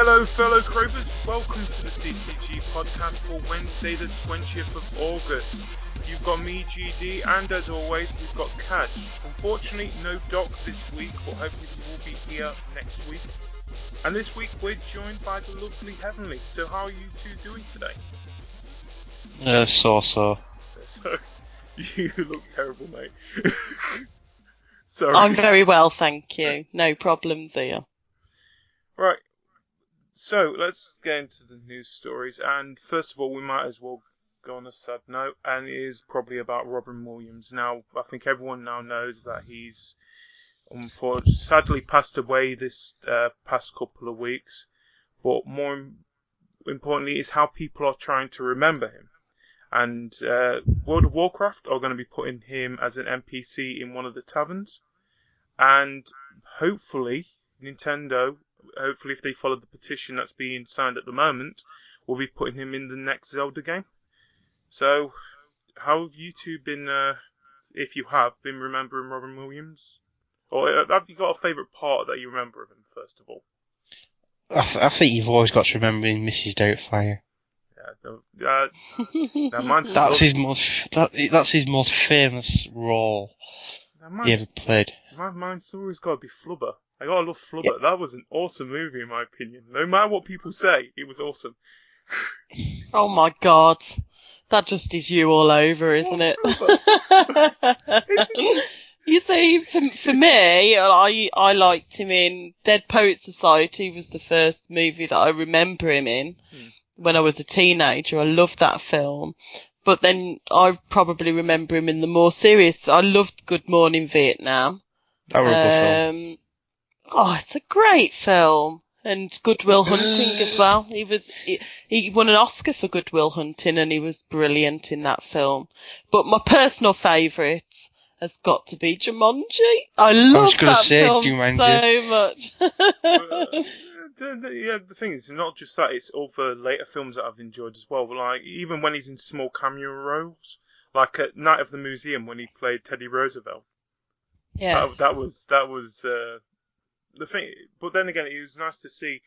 Hello, fellow Cravers. Welcome to the CTG podcast for Wednesday, the 20th of August. You've got me, GD, and as always, we've got Cajr. Unfortunately, no Doc this week, but hopefully he will be here next week. And this week, we're joined by the lovely Heavenly. So, how are you two doing today? So. So, you look terrible, mate. Sorry. I'm very well, thank you. No problems here. Right. So, let's get into the news stories. And first of all, we might as well go on a sad note. And it is probably about Robin Williams. Now, I think everyone now knows that he's sadly passed away this past couple of weeks. But more importantly is how people are trying to remember him. And World of Warcraft are going to be putting him as an NPC in one of the taverns. And hopefully, Nintendo, if they follow the petition that's being signed at the moment, will be putting him in the next Zelda game. So, how have you two been, if you have, been remembering Robin Williams? Or have you got a favourite part that you remember of him, first of all? I think you've always got to remember Mrs. Doubtfire. That's his most famous role he ever played. Mine's always got to be Flubber. I gotta love Flubber. Yeah. That was an awesome movie, in my opinion. No matter what people say, it was awesome. Oh my god. That just is you all over, isn't it? You see, for me, I liked him in Dead Poets Society was the first movie that I remember him in when I was a teenager. I loved that film. But then I probably remember him in the more serious. I loved Good Morning Vietnam. That was a good film. Oh, it's a great film. And Good Will Hunting as well. He won an Oscar for Good Will Hunting and he was brilliant in that film. But my personal favourite has got to be Jumanji. I love that film so much. The thing is, not just that, it's all the later films that I've enjoyed as well. Like, even when he's in small cameo roles, like at Night of the Museum when he played Teddy Roosevelt. Yeah. That was the thing. But then again, it was nice to see,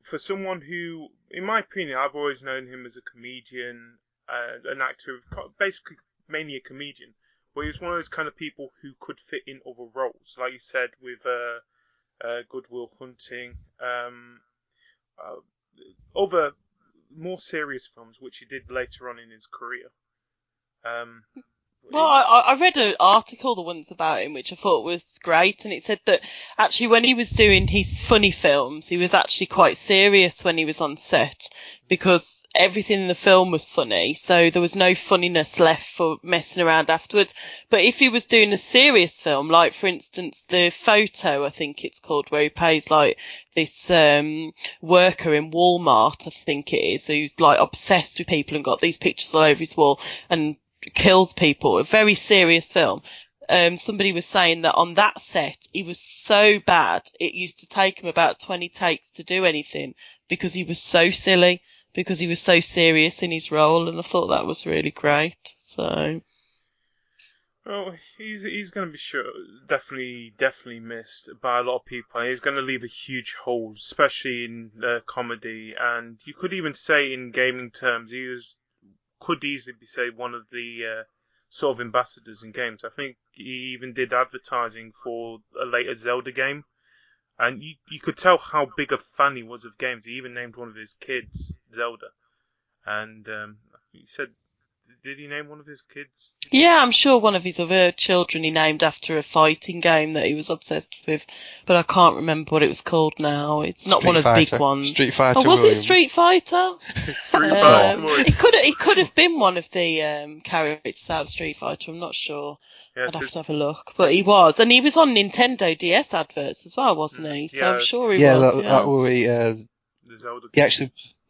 for someone who, in my opinion, I've always known him as a comedian, an actor, basically mainly a comedian. But he was one of those kind of people who could fit in other roles, like you said, with Good Will Hunting, other more serious films, which he did later on in his career. Well, I read an article the once about him, which I thought was great, and it said that actually when he was doing his funny films, he was actually quite serious when he was on set, because everything in the film was funny, so there was no funniness left for messing around afterwards. But if he was doing a serious film, like for instance The Photo, I think it's called, where he plays like this worker in Walmart, I think it is, who's like obsessed with people and got these pictures all over his wall and kills people, a very serious film. Somebody was saying that on that set, he was so bad, it used to take him about 20 takes to do anything because he was so silly, because he was so serious in his role, and I thought that was really great. So, well, he's going to be definitely missed by a lot of people. He's going to leave a huge hole, especially in comedy, and you could even say in gaming terms, could easily be one of the sort of ambassadors in games. I think he even did advertising for a later Zelda game, and you could tell how big a fan he was of games. He even named one of his kids Zelda, and he said, did he name one of his kids? Yeah, I'm sure one of his other children he named after a fighting game that he was obsessed with, but I can't remember what it was called now. It's not one of the big ones. Street Fighter. Oh, was it Street Fighter? Street Fighter. It could have been one of the characters out of Street Fighter. I'm not sure. I'd have to have a look. But he was, and he was on Nintendo DS adverts as well, wasn't he? So I'm sure he was. That will be the Zelda.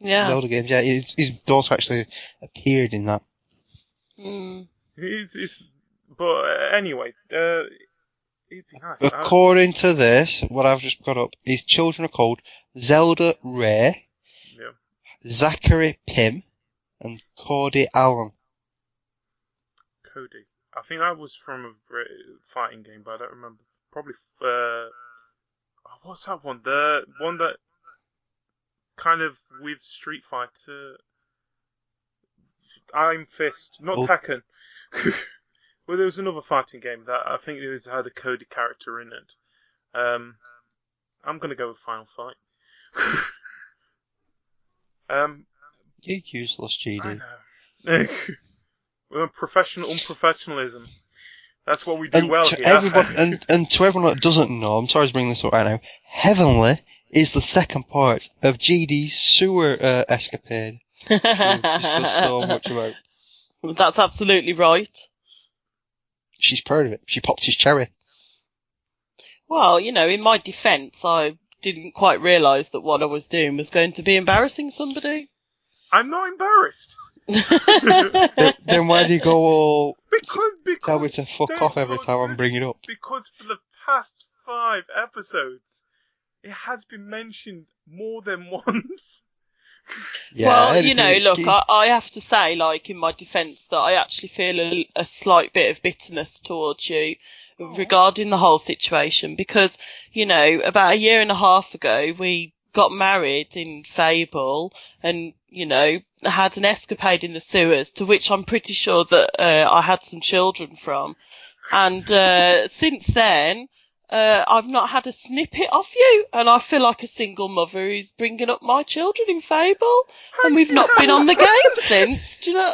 Zelda games. Yeah, his daughter actually appeared in that. But anyway, it'd be nice. According to this, what I've just got up, his children are called Zelda Ray, Zachary Pym, and Cody Allen. Cody. I think that was from a fighting game, but I don't remember. Probably, what's that one? The one that kind of with Street Fighter, Iron Fist, not Tekken. Well, there was another fighting game that I think had a coded character in it. I'm gonna go with Final Fight. You useless GD. I know. We're unprofessionalism. That's what we do And well to here. everyone, and to everyone that doesn't know, I'm sorry to bring this up right now. Heavenly is the second part of GD's sewer escapade. We've discussed so much about. That's absolutely right. She's proud of it. She popped his cherry. Well, in my defence, I didn't quite realise that what I was doing was going to be embarrassing somebody. I'm not embarrassed. Then why do you go all because tell me to fuck off every time I bring it up? Because for the past 5 episodes, it has been mentioned more than once. Yeah, well, look, I have to say, like, in my defence, that I actually feel a slight bit of bitterness towards you regarding the whole situation because, about a year and a half ago, we got married in Fable and, had an escapade in the sewers to which I'm pretty sure that I had some children from. And since then, I've not had a snippet of you, and I feel like a single mother who's bringing up my children in Fable, and we've not been on the game since. Do you know?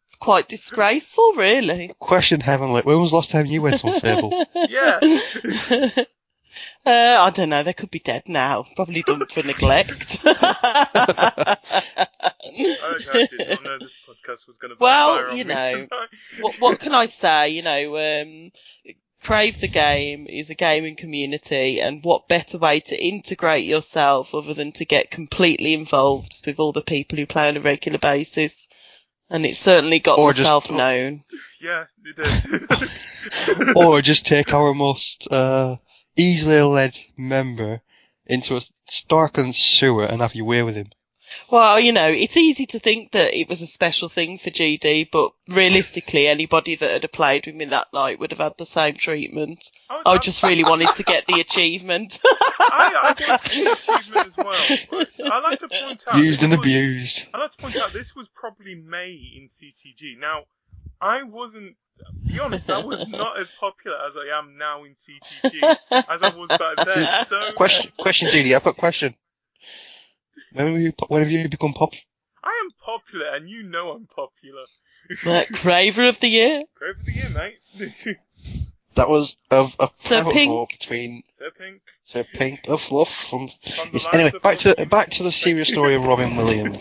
It's quite disgraceful, really. Question, Heavenly, when was the last time you went on Fable? Yeah. I don't know. They could be dead now. Probably done for neglect. I did not know this podcast was going to backfire on me tonight. what can I say? Crave the Game is a gaming community, and what better way to integrate yourself other than to get completely involved with all the people who play on a regular basis? And it certainly got myself known. Yeah, it did. Or just take our most easily led member into a darkened sewer and have your way with him. Well, it's easy to think that it was a special thing for GD, but realistically, anybody that had played with me that night would have had the same treatment. I just really wanted to get the achievement. I got the achievement as well. I like to point out... Used and abused. I like to point out this was probably May in CTG. Now, I wasn't... Be honest, I was not as popular as I am now in CTG as I was back then. So... Question, GD, I've got a question. When have you become popular? I am popular, and you know I'm popular. Craver of the Year? Craver of the Year, mate. That was a Sir private Pink. vote between Sir Pink of Fluff from anyway, back to the serious story of Robin Williams.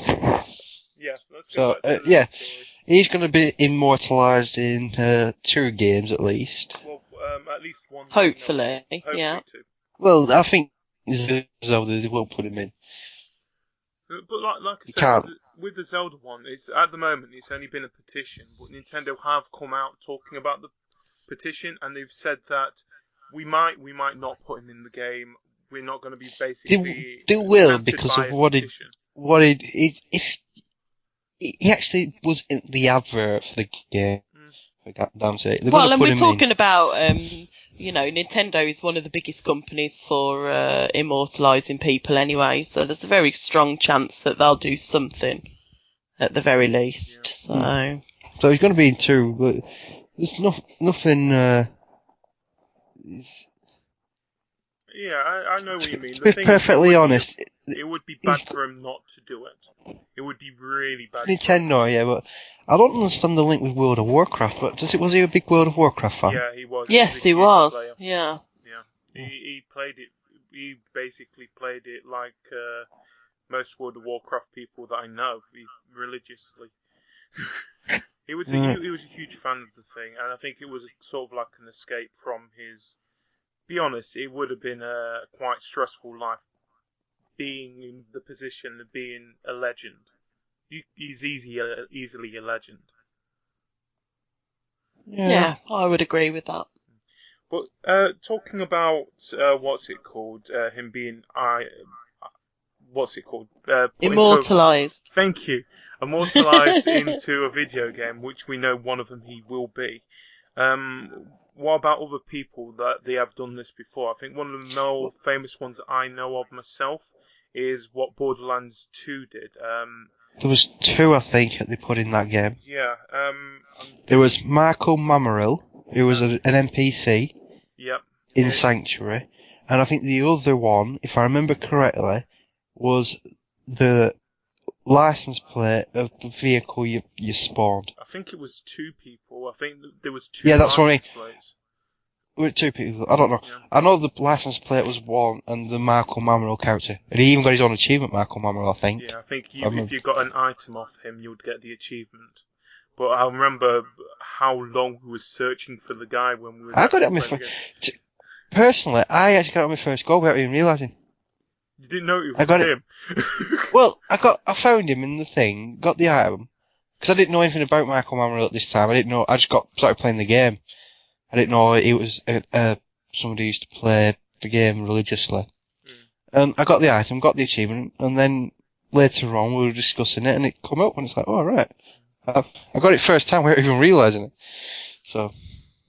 Yeah, let's go back to yeah, story. He's going to be immortalised in 2 games at least. Well, at least one. Hopefully, yeah. 2. Well, I think Zelda will put him in. But like I said, can't. with the Zelda one, it's at the moment it's only been a petition, but Nintendo have come out talking about the petition, and they've said that we might not put him in the game. We're not going to be basically. They will tempted because by of a what petition. if he actually was in the advert for the game. For goddamn sake. Well, and we're talking about Nintendo is one of the biggest companies for immortalising people anyway, so there's a very strong chance that they'll do something at the very least. Yeah. So he's going to be in 2, but there's nothing. Yeah, I know what you mean. To be perfectly honest, it would be bad for him not to do it. It would be really bad. Nintendo, yeah, but I don't understand the link with World of Warcraft. But was he a big World of Warcraft fan? Yeah, he was. Yes, he was. Yeah. He played it. He basically played it like most World of Warcraft people that I know, religiously. He was a huge fan of the thing, and I think it was sort of like an escape from his. Be honest, it would have been a quite stressful life, being in the position of being a legend. He's easily a legend. Yeah, I would agree with that. But talking about what's it called? Him being what's it called? Immortalised. Thank you. Immortalised into a video game, which we know one of them he will be. What about other people that they have done this before? I think one of the more famous ones that I know of myself is what Borderlands 2 did. There was 2, I think, that they put in that game. Yeah. There was Marco Mammaril, who was an NPC Yep. in Sanctuary, and I think the other one, if I remember correctly, was the license plate of the vehicle you spawned. I think it was 2 people. I think there was 2 Yeah, that's what I mean. license plates. With 2 people, I don't know. Yeah. I know the license plate was 1 and the Marco Mammaril character. And he even got his own achievement, Marco Mammaril, I think. Yeah, I think if you got an item off him, you'd get the achievement. But I remember how long we were searching for the guy when we were. I got it on my first. Personally, I actually got it on my first go without even realising. You didn't know it was I got him. Well, I found him in the thing, got the item, because I didn't know anything about Marco Mammaril at this time. I just started playing the game. I didn't know he was somebody who used to play the game religiously. And I got the item, got the achievement, and then later on we were discussing it, and it come up, and it's like, oh, right. I got it first time without even realising it. So.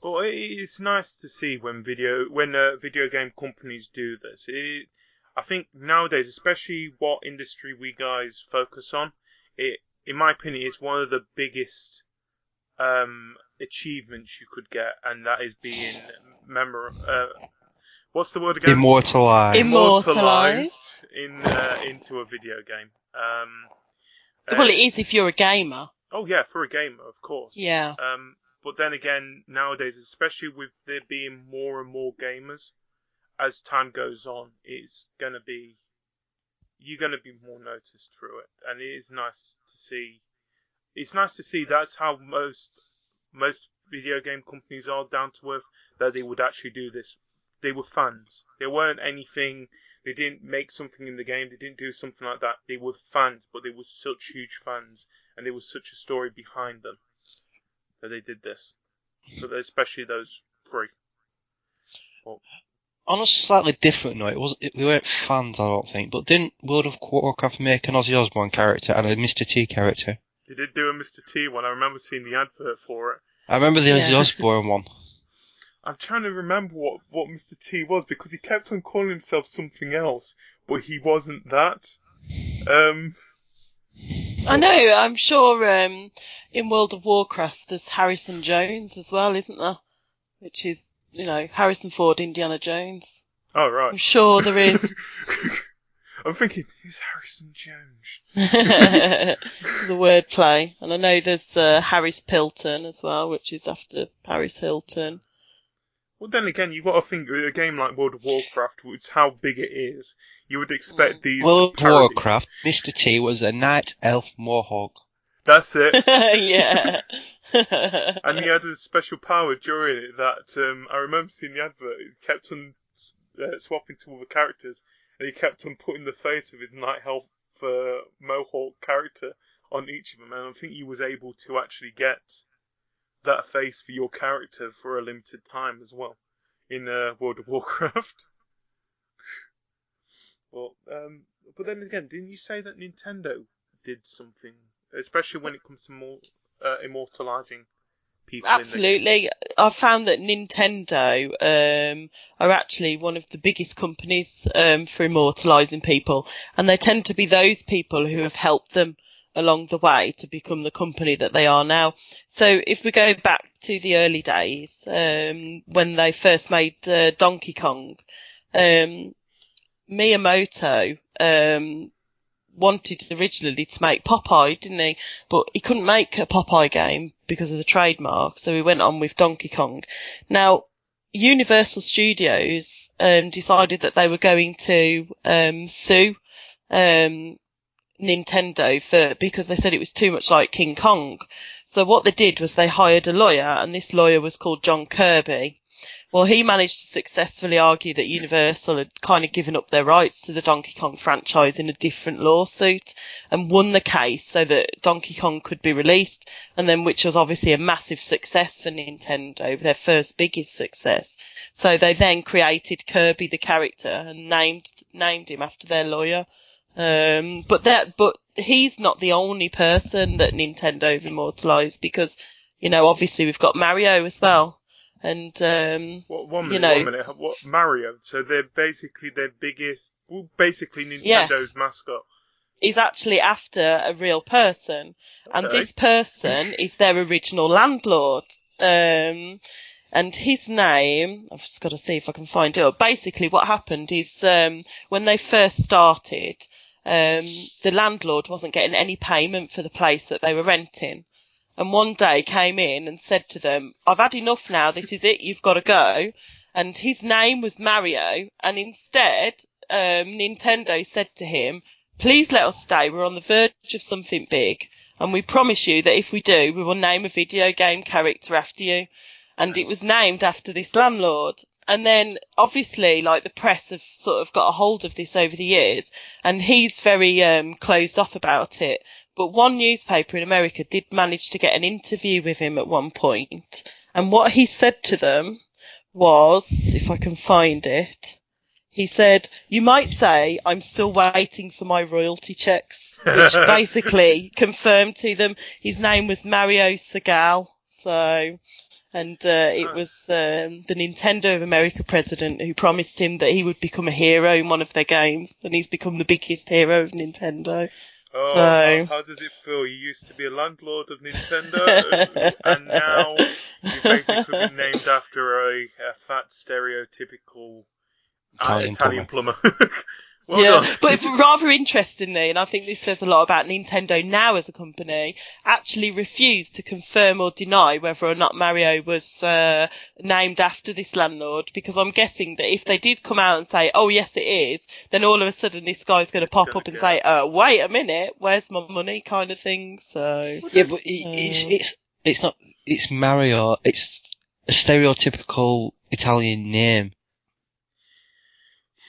Well, it's nice to see when video game companies do this. I think nowadays, especially what industry we guys focus on, in my opinion, it's one of the biggest achievements you could get, and that is being what's the word again? Immortalized. Into a video game. Well, it is if you're a gamer. Oh yeah, for a gamer, of course. Yeah. But then again, nowadays, especially with there being more and more gamers, as time goes on, you're gonna be more noticed through it, and it is nice to see. It's nice to see that's how most video game companies are down to earth, that they would actually do this. They were fans. They weren't anything. They didn't make something in the game. They didn't do something like that. They were fans, but they were such huge fans, and there was such a story behind them that they did this. So especially those 3. Well, on a slightly different note, they weren't fans, I don't think, but didn't World of Warcraft make an Ozzy Osbourne character and a Mr. T character? They did do a Mr. T one. I remember seeing the advert for it. I remember the Ozzy Osbourne one. I'm trying to remember what Mr. T was, because he kept on calling himself something else, but he wasn't that. I know, I'm sure in World of Warcraft there's Harrison Jones as well, isn't there? Which is, Harrison Ford, Indiana Jones. Oh, right. I'm sure there is. I'm thinking, who's Harrison Jones? The wordplay. And I know there's Harris Pilton as well, which is after Paris Hilton. Well, then again, you've got to think, a game like World of Warcraft, which how big it is, you would expect these World of parodies. Warcraft, Mr. T was a night elf mohawk. That's it. Yeah. And he had a special power during it that, I remember seeing the advert, it kept on swapping to other characters, and he kept on putting the face of his night elf mohawk character on each of them, and I think he was able to actually get that face for your character for a limited time as well in World of Warcraft. Well, but then again, didn't you say that Nintendo did something, especially when it comes to more immortalizing people? Absolutely. I've found that Nintendo are actually one of the biggest companies for immortalizing people, and they tend to be those people who have helped them along the way to become the company that they are now. So if we go back to the early days, when they first made Donkey Kong, Miyamoto wanted originally to make Popeye, didn't he? But he couldn't make a Popeye game because of the trademark, so he went on with Donkey Kong. Now, Universal Studios decided that they were going to sue Nintendo because they said it was too much like King Kong. So what they did was they hired a lawyer, and this lawyer was called John Kirby. Well, he managed to successfully argue that Universal had kind of given up their rights to the Donkey Kong franchise in a different lawsuit, and won the case so that Donkey Kong could be released, and then which was obviously a massive success for Nintendo, their first biggest success. So they then created Kirby the character and named him after their lawyer. But he's not the only person that Nintendo have immortalized, because, obviously we've got Mario as well. And One you minute, know, 1 minute. What Mario? So they're basically their biggest, well, basically yes, Nintendo's mascot. is actually after a real person, and Okay. this person is their original landlord. And his name, I've just got to see if I can find it up. Basically, what happened is when they first started, the landlord wasn't getting any payment for the place that they were renting. And one day came in and said to them, I've had enough now, this is it, you've got to go. And his name was Mario, and instead, Nintendo said to him, please let us stay, we're on the verge of something big, and we promise you that if we do, we will name a video game character after you. And it was named after this landlord. And then, obviously, like, the press have sort of got a hold of this over the years, and he's very closed off about it. But one newspaper in America did manage to get an interview with him at one point, and what he said to them was, if I can find it, he said, you might say I'm still waiting for my royalty checks, which basically confirmed to them his name was Mario Segal. So, and it was the Nintendo of America president who promised him that he would become a hero in one of their games, and he's become the biggest hero of Nintendo. Oh, So... how does it feel? You used to be a landlord of Nintendo, and now you've basically been named after a fat, stereotypical Italian plumber. Well done. But rather interestingly, and I think this says a lot about Nintendo now as a company, actually refused to confirm or deny whether or not Mario was named after this landlord, because I'm guessing that if they did come out and say, oh yes it is, then all of a sudden this guy's going to pop up and say, wait a minute, where's my money, kind of thing. So yeah, but it's not, it's Mario, it's a stereotypical Italian name.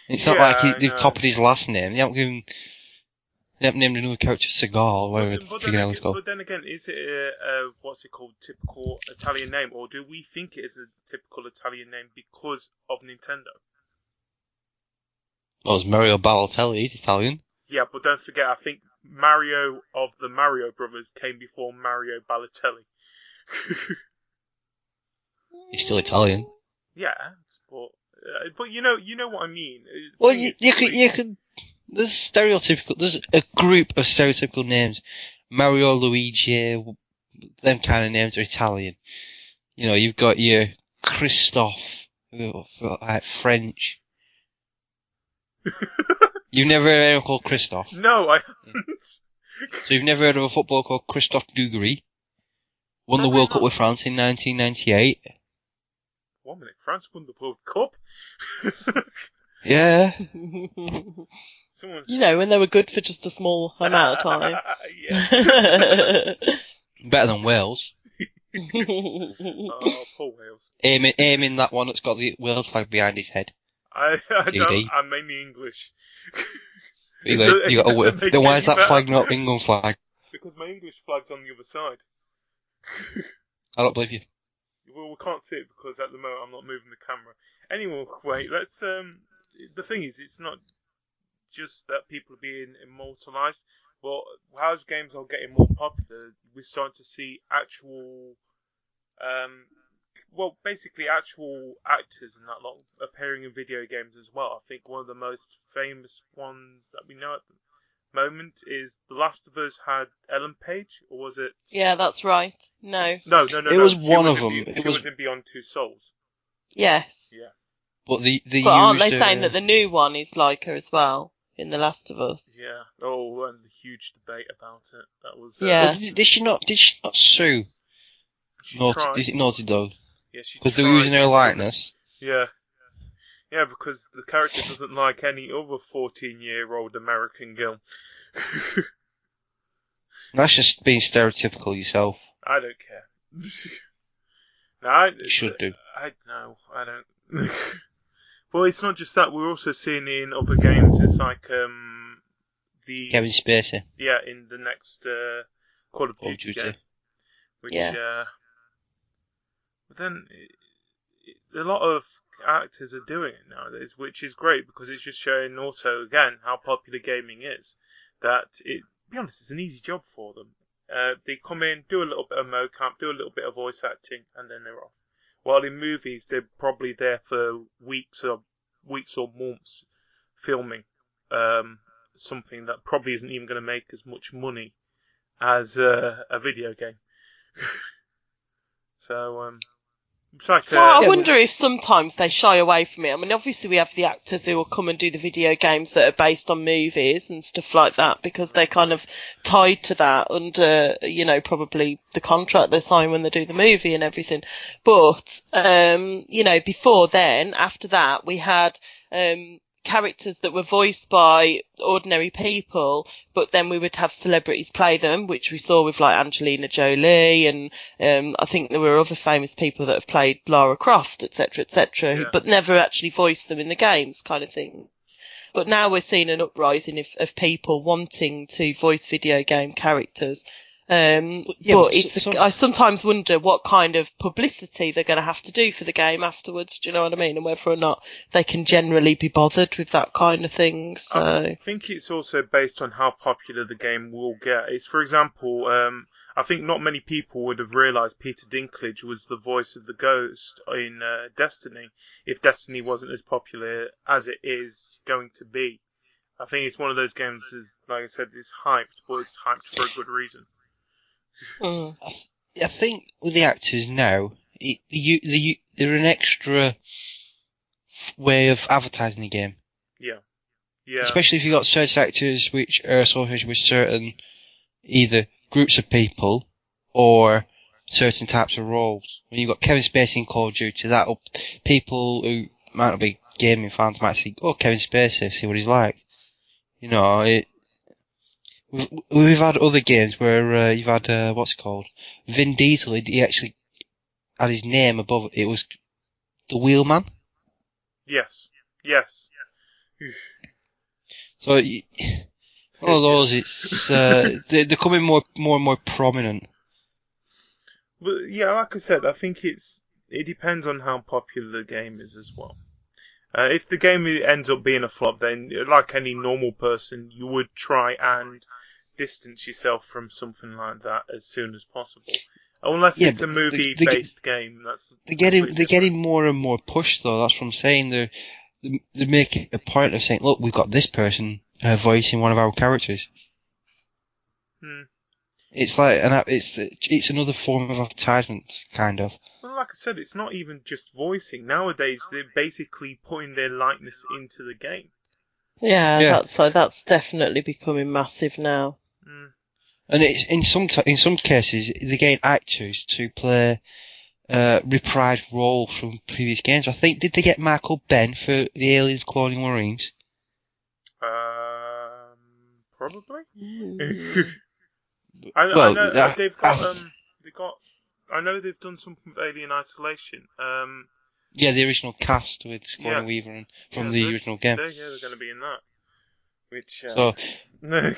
It's not like they've copied his last name. They haven't named another character Segal or whatever but then again, is it a what's it called, typical Italian name, or do we think it is a typical Italian name because of Nintendo? Well, it's Mario Balotelli, he's Italian. Yeah, but don't forget, I think Mario of the Mario Brothers came before Mario Balotelli. He's still Italian. Yeah, but you know what I mean. Well, you could. There's a group of stereotypical names. Mario, Luigi, them kind of names are Italian. You know, you've got your Christophe, like French. You've never heard of anyone called Christophe? No, I haven't. So you've never heard of a footballer called Christophe Dugarry? Won the World Cup with France in 1998. 1 minute, France won the World Cup? Yeah. You know, when they were good for just a small amount of time. Yeah. Better than Wales. Oh, poor Wales. Aiming that one that's got the Wales flag behind his head. I don't, I'm mainly English. Then why is that flag not England flag? Because my English flag's on the other side. I don't believe you. Well, we can't see it because at the moment I'm not moving the camera. Anyway, wait, let's, the thing is, it's not just that people are being immortalized, but as games are getting more popular, we're starting to see actual, basically actual actors and that lot appearing in video games as well. I think one of the most famous ones that we know at the moment is The Last of Us had Ellen Page, or was it? Yeah, that's right. No. No. It was one of them. She was in Beyond Two Souls. Yes. Yeah. But But aren't they saying that the new one is like her as well in The Last of Us? Yeah. Oh, and the huge debate about it. That was. Yeah. Did she not sue? Is it Naughty Dog? Yeah, she. Because they were using her likeness. Yeah. Yeah, because the character doesn't like any other 14-year-old American girl. That's just being stereotypical yourself. I don't care. No, You should do. I don't. Well, it's not just that. We're also seeing in other games. It's like the Kevin Spacey. Yeah, in the next Call of Duty game. Which, yes. But then a lot of actors are doing it nowadays, which is great because it's just showing also again how popular gaming is. That to be honest, it's an easy job for them. They come in, do a little bit of mocap, do a little bit of voice acting, and then they're off. while in movies they're probably there for weeks or months filming something that probably isn't even going to make as much money as a video game. So it's like well, I wonder if sometimes they shy away from it. I mean, obviously we have the actors who will come and do the video games that are based on movies and stuff like that because they're kind of tied to that under, probably the contract they sign when they do the movie and everything. But, before then, after that, we had characters that were voiced by ordinary people, but then we would have celebrities play them, which we saw with like Angelina Jolie, and I think there were other famous people that have played Lara Croft, etc., but never actually voiced them in the games, kind of thing. But now we're seeing an uprising of people wanting to voice video game characters. I sometimes wonder what kind of publicity they're going to have to do for the game afterwards. Do you know what I mean? And whether or not they can generally be bothered with that kind of thing. So I think it's also based on how popular the game will get. It's, for example, I think not many people would have realised Peter Dinklage was the voice of the Ghost in Destiny if Destiny wasn't as popular as it is going to be. I think it's one of those games, like I said, it's hyped, but it's hyped for a good reason. I think with the actors now, they're an extra way of advertising the game. Yeah. Especially if you've got certain actors which are associated with certain either groups of people or certain types of roles. When you've got Kevin Spacey in Call of Duty, people who might not be gaming fans might think, "Oh, Kevin Spacey, see what he's like." We've had other games where you've had what's it called? Vin Diesel. He actually had his name above it. It was the Wheelman. Yes. So one of those. It's they're becoming more and more prominent. But yeah, like I said, I think it depends on how popular the game is as well. If the game ends up being a flop, then like any normal person, you would try and distance yourself from something like that as soon as possible. Unless it's a movie-based game, they're getting more and more pushed though. That's what I'm saying. They're making a point of saying, "Look, we've got this person voicing one of our characters." It's like it's another form of advertisement, kind of. Well, like I said, it's not even just voicing. Nowadays, they're basically putting their likeness into the game. Yeah. That's definitely becoming massive now. And it's in some cases they get actors to play reprised roles from previous games. I think did they get Michael Ben for the Aliens Cloning Marines? Probably. I know they've got. I know they've done something with Alien Isolation. Yeah, the original cast with Sigourney Weaver from the original game. They're going to be in that. Which.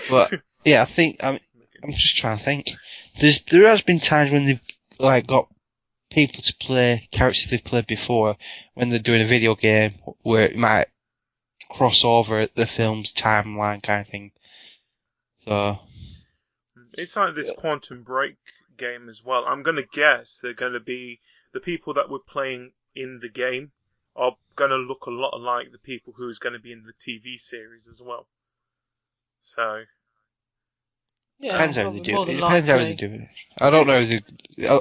But yeah, I think I'm just trying to think. There has been times when they've got people to play characters they've played before when they're doing a video game where it might cross over the film's timeline kind of thing. So it's like this Quantum Break game as well. I'm going to guess they're going to be the people that were playing in the game are going to look a lot like the people who's going to be in the TV series as well. So yeah, depends how they do it. Depends how they do it. I don't know.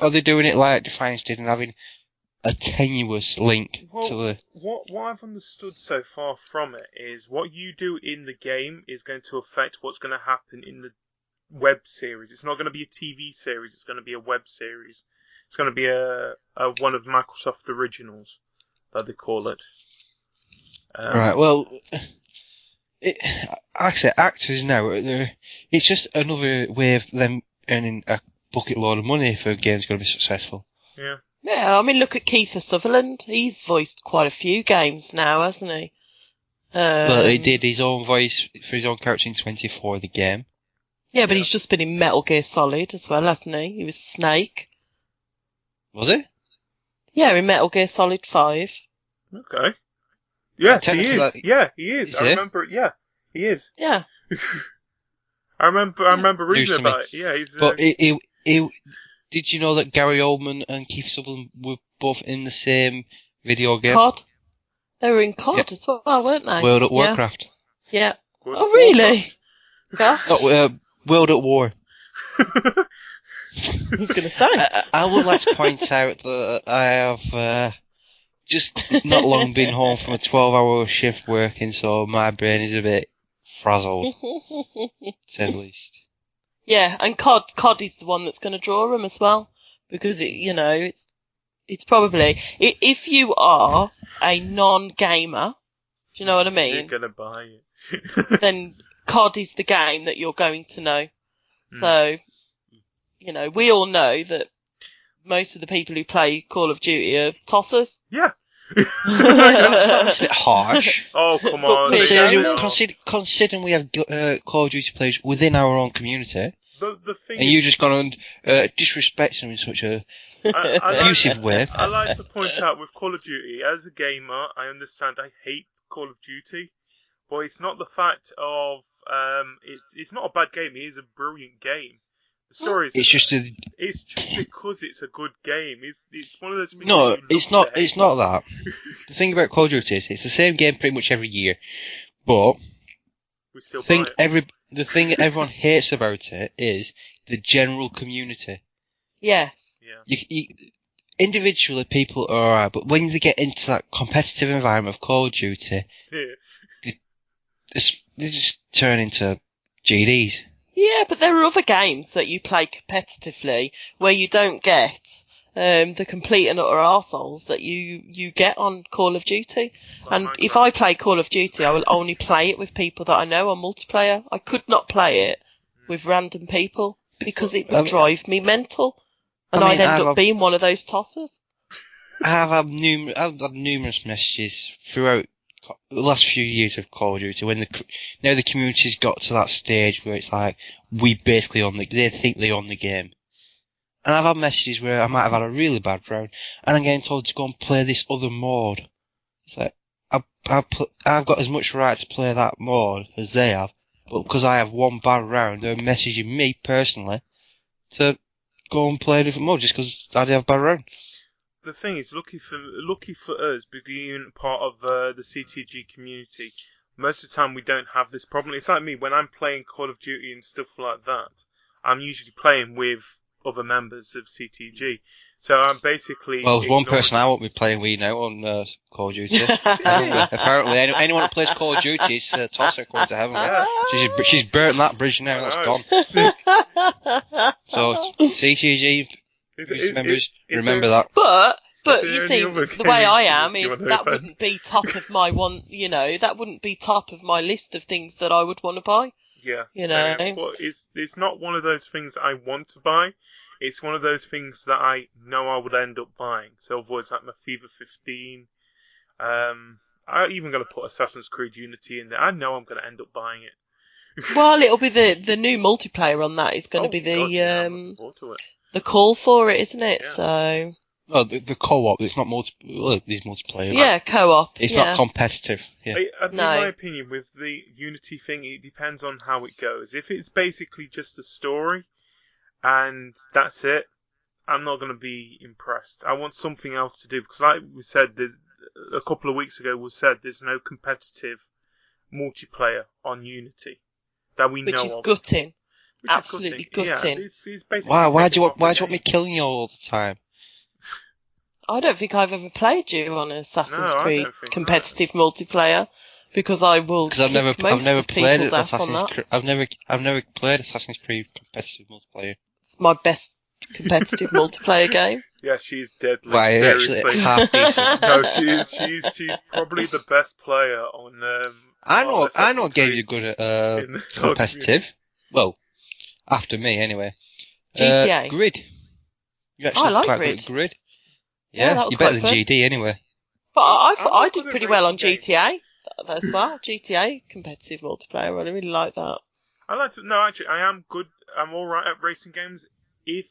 Are they doing it like Defiance did and having a tenuous link to the... What I've understood so far from it is what you do in the game is going to affect what's going to happen in the web series. It's not going to be a TV series. It's going to be a web series. It's going to be a one of Microsoft originals that they call it. Right. Well, like I said, actors now, it's just another way of them earning a bucket load of money if a game's going to be successful. Yeah. Yeah, I mean, look at Kiefer Sutherland. He's voiced quite a few games now, hasn't he? Well, he did his own voice for his own character in 24, the game. Yeah, but he's just been in Metal Gear Solid as well, hasn't he? He was Snake. Was he? Yeah, in Metal Gear Solid 5. Okay. Yes, he is. Like, yeah, he is. I remember. Yeah, he is. Yeah. I remember reading about it. Yeah, he's. But Did you know that Gary Oldman and Keith Sutherland were both in the same video game? COD. They were in COD Yep. as well, weren't they? World at Warcraft. Yeah. World Oh, of really? Yeah. Oh, World at War. I was going to say. I would like to point out that I have just not long been home from a 12-hour shift working, so my brain is a bit frazzled, to say the least. Yeah, and COD is the one that's going to draw them as well, because it's probably, if you are a non-gamer, do you know what I mean? You're gonna buy it. Then COD is the game that you're going to know. So, we all know that most of the people who play Call of Duty are tossers. Yeah. That's a bit harsh. Oh, come on. Considering we have Call of Duty players within our own community, the thing and you just gone and disrespect them in such a abusive way. I like to point out with Call of Duty, as a gamer, I understand I hate Call of Duty, but it's not the fact of it's not a bad game. It is a brilliant game. The story is it's just because it's a good game. It's one of those things. No, it's not. It's not that. The thing about Call of Duty is it's the same game pretty much every year, but we still the thing everyone hates about it is the general community. Yes. Yeah. Individually, people are alright, but when they get into that competitive environment of Call of Duty, they just turn into GDs. Yeah, but there are other games that you play competitively where you don't get the complete and utter arseholes that you get on Call of Duty. And if I play Call of Duty, I will only play it with people that I know on multiplayer. I could not play it with random people because it would drive me mental. And I'd end up being one of those tossers. I've had numerous messages throughout the last few years of Call of Duty when the community's got to that stage where it's like they think they own the game. And I've had messages where I might have had a really bad round and I'm getting told to go and play this other mode. It's like I've got as much right to play that mode as they have, but because I have one bad round, they're messaging me personally to go and play a different mode just because I have a bad round. The thing is, lucky for us, being part of the CTG community, most of the time we don't have this problem. It's like me, when I'm playing Call of Duty and stuff like that, I'm usually playing with other members of CTG. So I'm basically... Well, there's one person I won't be playing with now on Call of Duty. Apparently, anyone who plays Call of Duty is tosser according to Heavenly. Yeah. She's burnt that bridge now, that's gone. So, CTG... members, remember that. But you see, the way I am is that wouldn't be top of my that wouldn't be top of my list of things that I would want to buy. Yeah. But it's not one of those things I want to buy. It's one of those things that I know I would end up buying. So otherwise, like my FIFA 15. I'm even going to put Assassin's Creed Unity in there. I know I'm going to end up buying it. Well, it'll be the new multiplayer on that is going to be the call for it, isn't it? Yeah. So. The co-op, it's not multiplayer. Yeah, co-op. It's not competitive. Yeah. In my opinion, with the Unity thing, it depends on how it goes. If it's basically just a story, and that's it, I'm not going to be impressed. I want something else to do, because like we said, a couple of weeks ago, there's no competitive multiplayer on Unity that we know of. Which is gutting. Absolutely gutting. Yeah, it's basically why do you want me killing you all the time? I don't think I've ever played you on Assassin's Creed competitive multiplayer because I will. Because I've never played Assassin's Creed. I've never played Assassin's Creed competitive multiplayer. It's my best competitive multiplayer game. Yeah, she's deadly. Why, actually half decent. No, she's probably the best player on. I know game you're good at competitive. Well, after me anyway. GTA. Grid. You're actually I like quite Grid. good at Grid. Yeah, you're better than GD anyway. But I did pretty well on GTA as well. GTA competitive multiplayer. I really like that. Actually, I am good. I'm alright at racing games. If,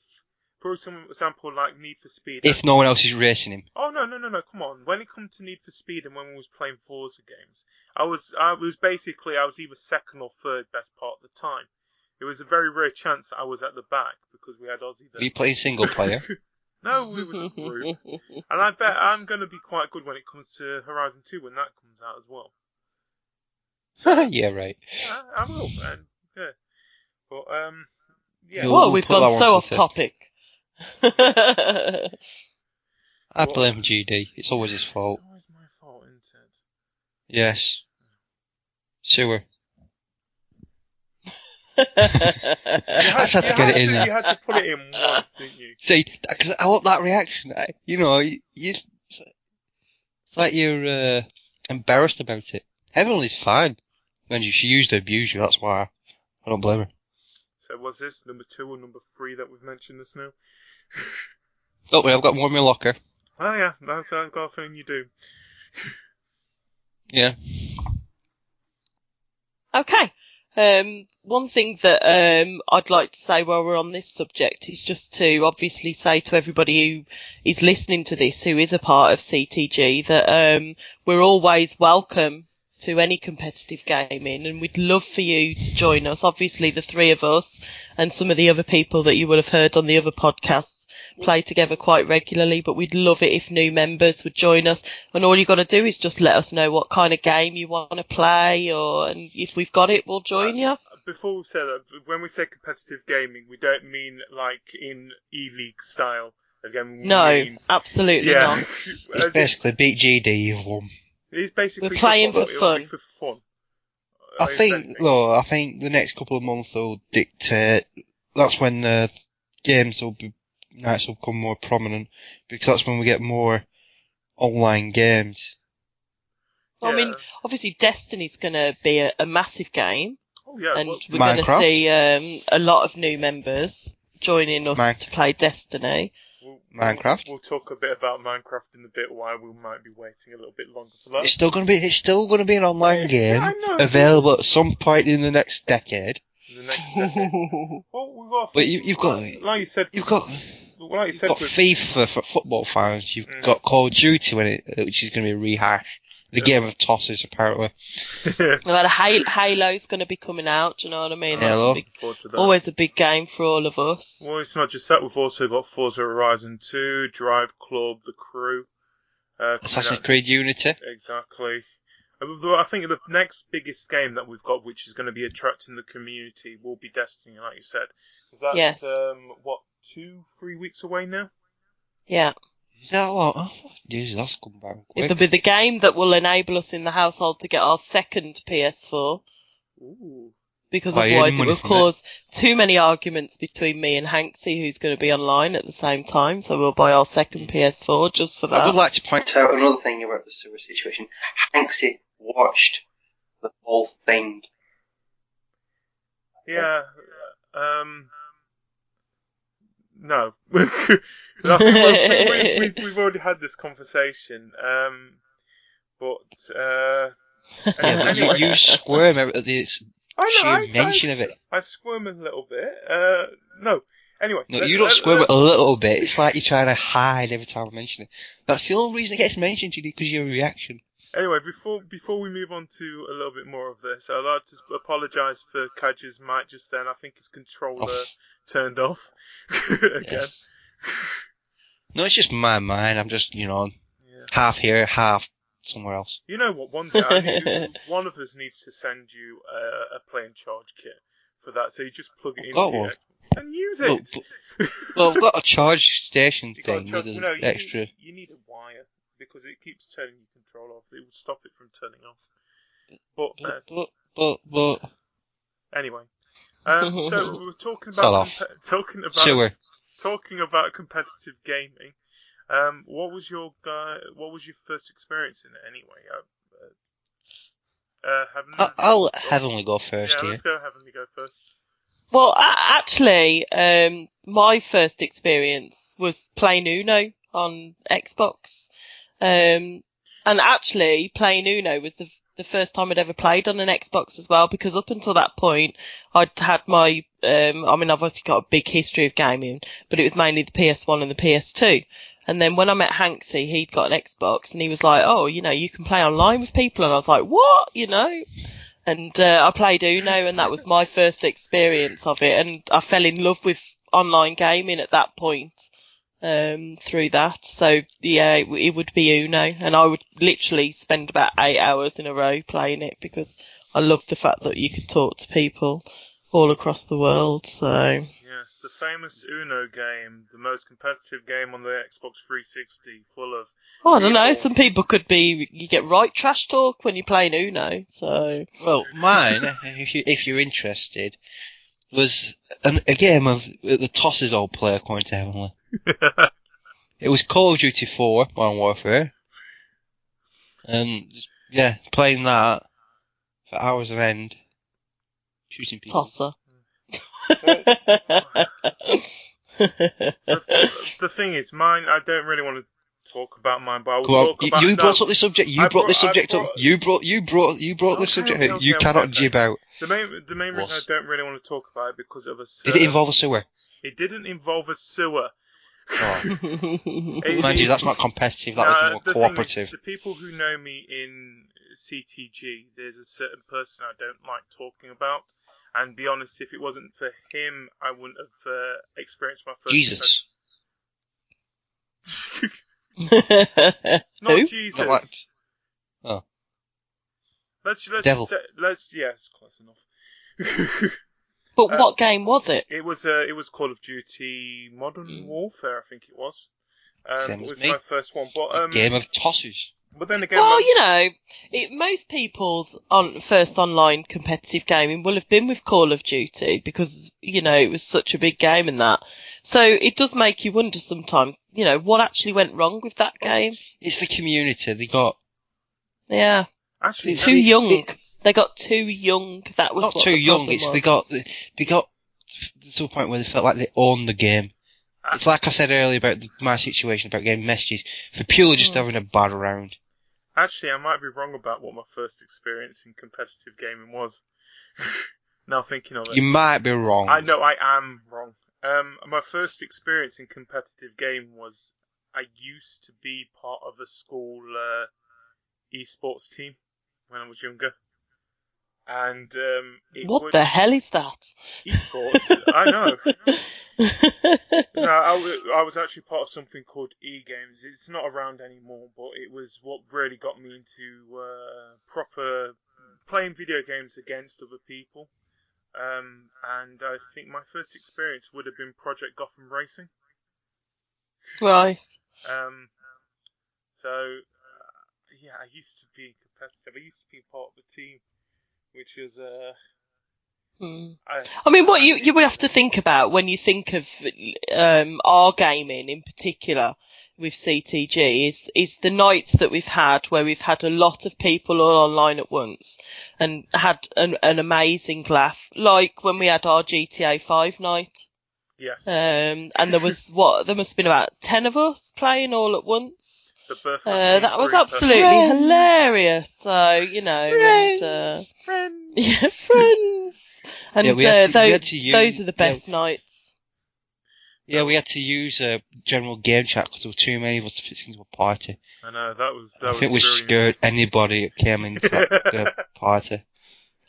for example, like Need for Speed. If no one else is racing him. Oh, no, come on. When it comes to Need for Speed and when we was playing Forza games, I was either second or third best part of the time. it was a very rare chance that I was at the back because we had Aussie there. Were you playing single player? No, it was a group. And I bet I'm going to be quite good when it comes to Horizon 2 when that comes out as well. Yeah, right. I will, man. Yeah. But, yeah. We'll We've put gone that so one off to the topic. I blame GD. It's always his fault. It's always my fault, isn't it? Yes. Sewer. You I just had to get it in there. You had to put it in once, didn't you? See, because I want that reaction. It's like you're embarrassed about it. Heavenly's fine. And she used to abuse you, that's why. I don't blame her. So was this number 2 or number 3 that we've mentioned this now? Don't worry, I've got more in my locker. Oh yeah, I've got a feeling you do. Yeah. Okay. One thing that I'd like to say while we're on this subject is just to obviously say to everybody who is listening to this, who is a part of CTG, that we're always welcome to any competitive gaming, and we'd love for you to join us. Obviously, the three of us and some of the other people that you will have heard on the other podcasts play together quite regularly, but we'd love it if new members would join us. And all you got to do is just let us know what kind of game you want to play, and if we've got it, we'll join you. Before we say that, when we say competitive gaming, we don't mean like in E-League style. Again, absolutely not. It's basically beat GD, you've won. It's basically we're playing for fun. For fun. I think the next couple of months will dictate. That's when nights will become more prominent, because that's when we get more online games. Well, I mean, obviously Destiny's going to be a massive game. Oh, yeah, and we're going to see a lot of new members joining us to play Destiny. Minecraft. We'll talk a bit about Minecraft in a bit, why we might be waiting a little bit longer for that. It's still going to be an online game available at some point in the next decade. Well, but you've got, like you said, you've got FIFA for football fans. You've got Call of Duty which is going to be a rehash. The game of tosses, apparently. Halo's going to be coming out, do you know what I mean? Halo. Always a big game for all of us. Well, it's not just that. We've also got Forza Horizon 2, Drive Club, The Crew. Assassin's Creed Unity. Exactly. I think the next biggest game that we've got, which is going to be attracting the community, will be Destiny, like you said. That's, 2-3 weeks away now? Yeah. Is that a lot? Oh, Jesus, that's come back quick. It'll be the game that will enable us in the household to get our second PS4. Ooh. Because otherwise it will cause too many arguments between me and Hanksy, who's going to be online at the same time. So we'll buy our second PS4 just for that. I would like to point out another thing about the sewer situation. Hanksy watched the whole thing. Yeah. No. We've already had this conversation. Anyway. You squirm at the sheer mention of it. I squirm a little bit. No. Anyway. No, you don't squirm a little bit. It's like you're trying to hide every time I mention it. That's the only reason it gets mentioned to you, because of your reaction. Anyway, before we move on to a little bit more of this, I'd like to apologise for Cajr's mic just then. I think his controller turned off again. Yes. No, it's just my mind. I'm just, half here, half somewhere else. You know what? One day, one of us needs to send you a play and charge kit for that. So you just plug it into it and use it. Well, I've got a charge station thing with an extra. You need a wire, because it keeps turning your controller off. It will stop it from turning off. But. Anyway, so we were talking about talking about competitive gaming. What was your first experience in it anyway? I'll let Heavenly go first here. Let's go Heavenly go first. Well, actually, my first experience was playing Uno on Xbox. And actually, playing Uno was the first time I'd ever played on an Xbox as well, because up until that point, I'd had my, I've obviously got a big history of gaming, but it was mainly the PS1 and the PS2. And then when I met Hanksy, he'd got an Xbox, and he was like, oh, you can play online with people. And I was like, what? And I played Uno, and that was my first experience of it. And I fell in love with online gaming at that point through that. So, yeah, it would be Uno. And I would literally spend about 8 hours in a row playing it because I loved the fact that you could talk to people all across the world. So... Yes, the famous Uno game, the most competitive game on the Xbox 360, full of... Oh, I don't know, some people could be... You get right trash talk when you're playing Uno, so... Well, mine, if you're interested, was a game of the tosses old play according to Heavenly. It was Call of Duty 4, Modern Warfare. And, yeah, playing that for hours on end. Shooting people. Tosser. The thing is, mine, I don't really want to talk about mine, but I will talk on, about... you brought up the subject, you brought the subject up. You brought the subject up. You cannot jib out. The main reason I don't really want to talk about it because of a sewer. Did it involve a sewer? It didn't involve a sewer. Oh. Mind you, that's not competitive, that was more cooperative. The people who know me in CTG, there's a certain person I don't like talking about. And be honest, if it wasn't for him, I wouldn't have experienced my first... Jesus. Not Who? Jesus. Not like... Oh. Devil. Yes, close enough. But what game was it? It was Call of Duty Modern Warfare, I think it was. It was my first one. But, a game of tosses. But then again... Well, you know, most people's first online competitive gaming will have been with Call of Duty because, you know, it was such a big game and that. So it does make you wonder sometimes, you know, what actually went wrong with that game. It's the community. They got... Yeah. Actually, too young. They got too young. That was not what too the young. problem It's was. they got to a point where they felt like they owned the game. It's like I said earlier about my situation about getting messages for purely just having a bad round. Actually, I might be wrong about what my first experience in competitive gaming was. Now thinking of it. You might be wrong. I know I am wrong. My first experience in competitive game was I used to be part of a school esports team when I was younger. And what the hell is that? Esports, I know. No, I was actually part of something called E-Games. It's not around anymore, but it was what really got me into proper playing video games against other people. And I think my first experience would have been Project Gotham Racing. Right. So, yeah, I used to be competitive. I used to be part of a team, which is... I mean, what you would have to think about when you think of our gaming in particular with CTG is the nights that we've had where we've had a lot of people all online at once and had an amazing laugh, like when we had our GTA 5 night. Yes. And there was there must have been about 10 of us playing all at once. That was absolutely hilarious. So, you know, friends. Yeah, friends. And yeah, those are the best nights. Yeah, we had to use a general game chat because there were too many of us to fit into a party. I know, that was I think we scared anybody that came into the party.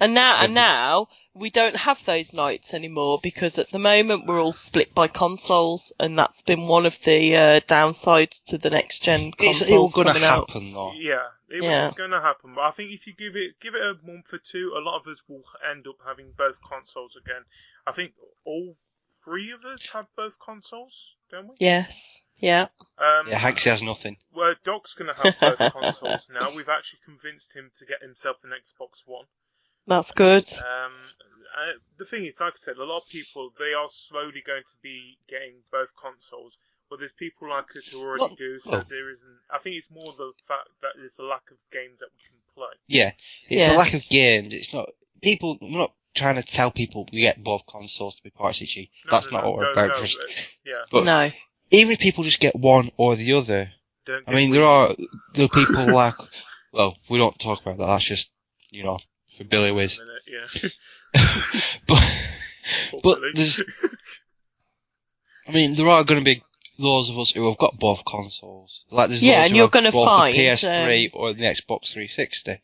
And now we don't have those nights anymore because at the moment we're all split by consoles, and that's been one of the downsides to the next gen consoles. It was going to out. happen though. Yeah, it was going to happen. But I think if you give it a month or two, a lot of us will end up having both consoles again. I think all three of us have both consoles, don't we? Yes. Yeah. Yeah, Hanksy has nothing. Well, Doc's going to have both consoles now. We've actually convinced him to get himself an Xbox One. That's good. The thing is, like I said, a lot of people, they are slowly going to be getting both consoles, but there's people like us who already do, so there isn't... I think it's more the fact that there's a lack of games that we can play. Yeah, it's a lack of games. It's not... We're not trying to tell people we get both consoles to be part of CTG. That's not what we're about. Yeah. But no. Even if people just get one or the other, I mean, there are people like... Well, we don't talk about that, that's just, you know... For Billy Wiz. Yeah. but there's, I mean, there are going to be those of us who have got both consoles. Like there's those and who you're have going to both find the PS3 or the Xbox 360.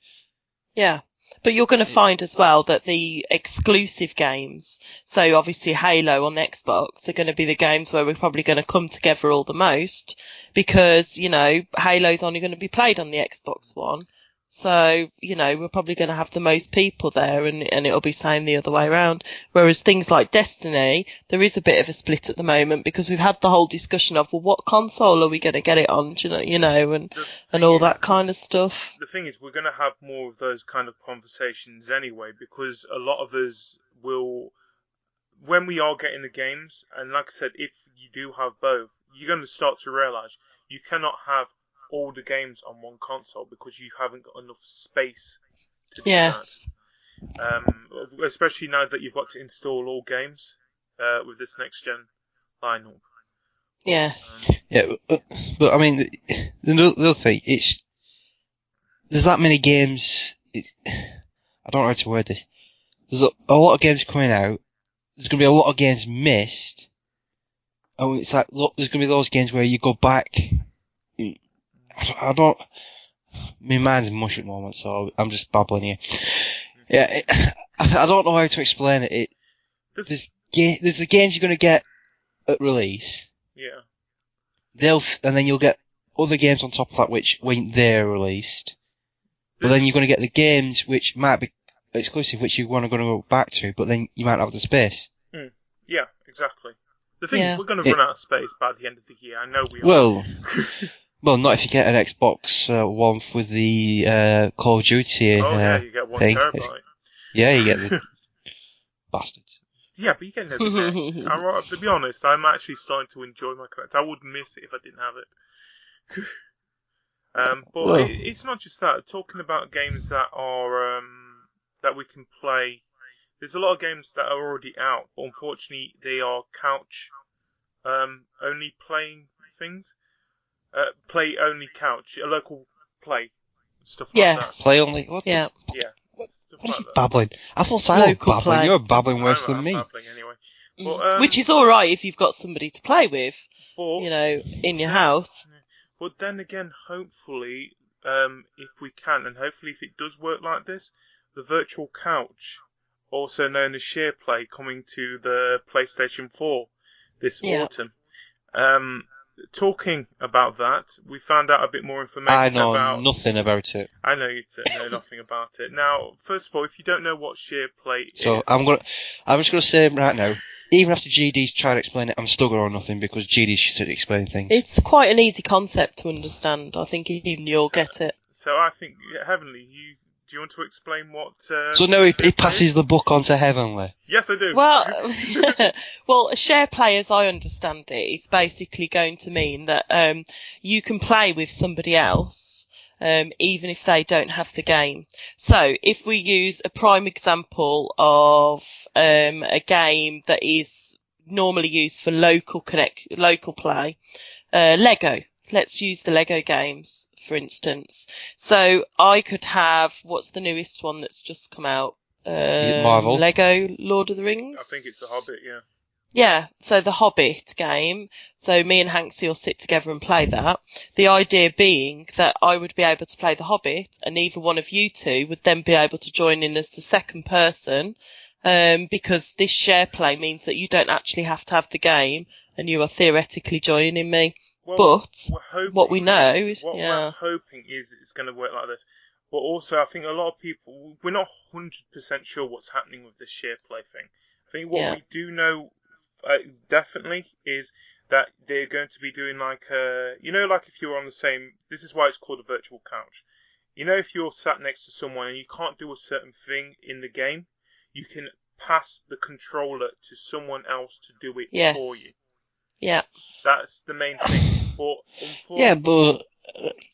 Yeah, But you're going to find as well that the exclusive games, so obviously Halo on the Xbox, are going to be the games where we're probably going to come together all the most because, you know, Halo's only going to be played on the Xbox One. So, you know, we're probably going to have the most people there and it'll be same the other way around. Whereas things like Destiny, there is a bit of a split at the moment because we've had the whole discussion of, well, what console are we going to get it on, and all that kind of stuff. The thing is, we're going to have more of those kind of conversations anyway because a lot of us will, when we are getting the games, and like I said, if you do have both, you're going to start to realise you cannot have all the games on one console because you haven't got enough space to do that. Especially now that you've got to install all games with this next gen lineup. Yes. But I mean, the other thing, there's that many games. I don't know how to word this. There's a lot of games coming out. There's going to be a lot of games missed. And it's like, look, there's going to be those games where you go back. I don't. My mind's mush at the moment, so I'm just babbling here. Yeah, I don't know how to explain it. There's the games you're going to get at release. Yeah. And then you'll get other games on top of that which when they're released. But then you're going to get the games which might be exclusive, which you're going to go back to, but then you might not have the space. Yeah, exactly. The thing is, we're going to run out of space by the end of the year. I know we are. Well, not if you get an Xbox One with the Call of Duty you get 1 thing. terabyte. Yeah, you get the bastards. Yeah, but you get no connect. To be honest, I'm actually starting to enjoy my connect. I would miss it if I didn't have it. But it's not just that. Talking about games that are that we can play, there's a lot of games that are already out. But unfortunately, they are couch only playing things. Play only couch, a local play, stuff like that. Play only. What? Yeah. What are you babbling? I thought I was babbling. Play. You're babbling worse than me. Babbling anyway. But, which is all right if you've got somebody to play with, but, in your house. But then again, hopefully, if we can, and hopefully if it does work like this, the virtual couch, also known as share play, coming to the PlayStation 4 this autumn. Talking about that, we found out a bit more information I know nothing about it. I know you know nothing about it. Now, first of all, if you don't know what share play is... So, I'm just going to say right now, even after GD's tried to explain it, I'm still going to know nothing because GD's should explain things. It's quite an easy concept to understand. I think even you'll get it. So I think, Heavenly, do you want to explain what... so no, he passes the book on to Heavenly? Yes, I do. Well, a share play, as I understand it, is basically going to mean that you can play with somebody else, even if they don't have the game. So if we use a prime example of a game that is normally used for local play, Lego. Let's use the Lego games, for instance. So I could have, what's the newest one that's just come out? Marvel. Lego Lord of the Rings? I think it's The Hobbit, yeah. Yeah, so the Hobbit game. So me and Hanksy will sit together and play that. The idea being that I would be able to play the Hobbit and either one of you two would then be able to join in as the second person. Because this share play means that you don't actually have to have the game and you are theoretically joining me. Well, but what we know is... we're hoping is it's going to work like this. But also, I think a lot of people, we're not 100% sure what's happening with this share play thing. I think what we do know definitely is that they're going to be doing like if you're on the same... This is why it's called a virtual couch. You know, if you're sat next to someone and you can't do a certain thing in the game, you can pass the controller to someone else to do it for you. Yeah. That's the main thing. But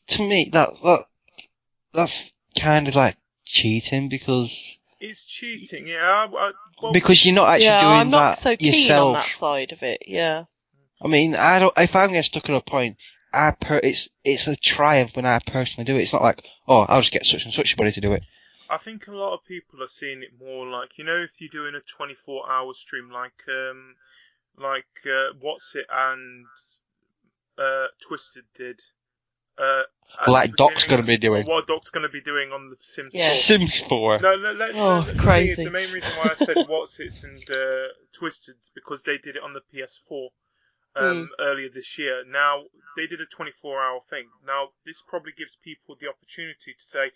to me, that's kind of like cheating because... It's cheating, yeah. Because you're not actually doing that yourself. I'm not so keen on that side of it, yeah. I mean, if I'm getting stuck on a point, it's a triumph when I personally do it. It's not like, I'll just get such and such a buddy to do it. I think a lot of people are seeing it more like, if you're doing a 24-hour stream like What's It and Twisted did Like Doc's going to be doing. What Doc's going to be doing on the Sims 4. Yeah. Sims 4. No, Crazy. the main reason why I said What's It's and Twisted is because they did it on the PS4 earlier this year. Now, they did a 24-hour thing. Now, this probably gives people the opportunity to say,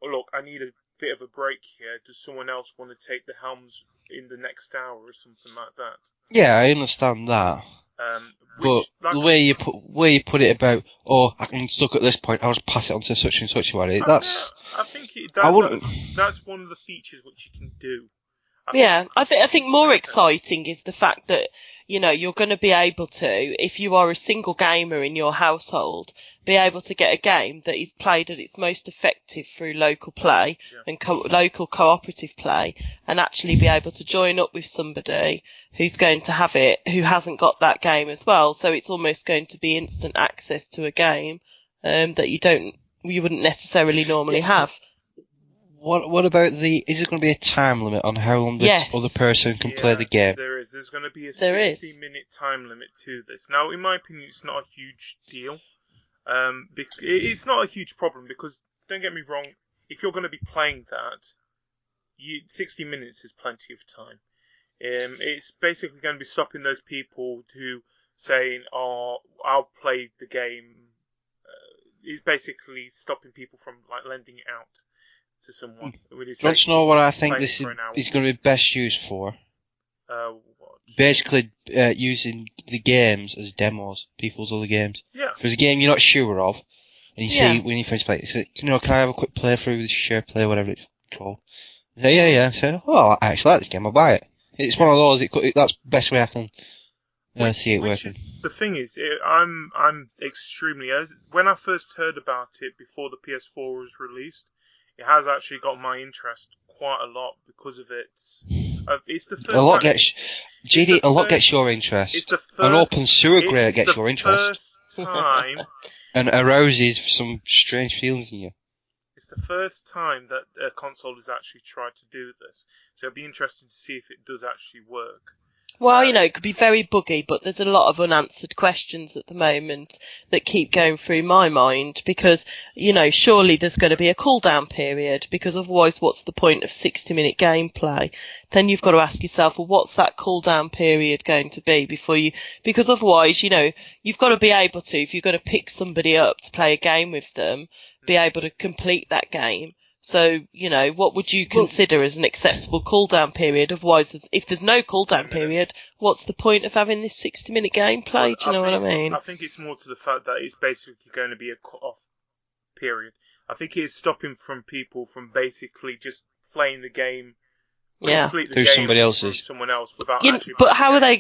oh, look, I need a bit of a break here. Does someone else want to take the helms in the next hour or something like that? Yeah, I understand that. But the way you put it about, I'm stuck at this point, I'll just pass it on to such and such about it. I think that's one of the features which you can do. I think more exciting is the fact that, you're going to be able to, if you are a single gamer in your household, be able to get a game that is played at its most effective through local play and local cooperative play, and actually be able to join up with somebody who's going to have it, who hasn't got that game as well. So it's almost going to be instant access to a game that you wouldn't necessarily normally have. What about is there going to be a time limit on how long this other person can play the game? There is. There's going to be a 60-minute time limit to this. Now, in my opinion, it's not a huge deal. It's not a huge problem because, don't get me wrong, if you're going to be playing that, 60 minutes is plenty of time. It's basically going to be stopping those people who saying, "Oh, I'll play the game." It's basically stopping people from lending it out to someone. Don't you know what I think this is going to be best used for? What? Basically, using the games as demos, people's other games. Yeah. If there's a game you're not sure of, and you see when you first play it, you say, can I have a quick playthrough, this share play, whatever it's called? You say, yeah. So, I actually like this game, I'll buy it. It's one of those, that's the best way I can see it working. The thing is, I'm extremely, when I first heard about it before the PS4 was released, it has actually got my interest quite a lot because of it. It's the first a lot gets your interest. It's the first, an open sewer grate gets your interest. First time, and arouses some strange feelings in you. It's the first time that a console has actually tried to do this, so it'll be interesting to see if it does actually work. Well, it could be very buggy, but there's a lot of unanswered questions at the moment that keep going through my mind because, surely there's going to be a cooldown period because otherwise what's the point of 60-minute gameplay? Then you've got to ask yourself, well, what's that cooldown period going to be because otherwise, you've got to be able to, if you're going to pick somebody up to play a game with them, be able to complete that game. So, what would you consider as an acceptable cooldown period? Otherwise, if there's no cooldown period, what's the point of having this 60-minute gameplay? Do you know what I mean? I think it's more to the fact that it's basically going to be a cut-off period. I think it's stopping people from basically just playing the game. Through somebody else's. Someone else without but how are they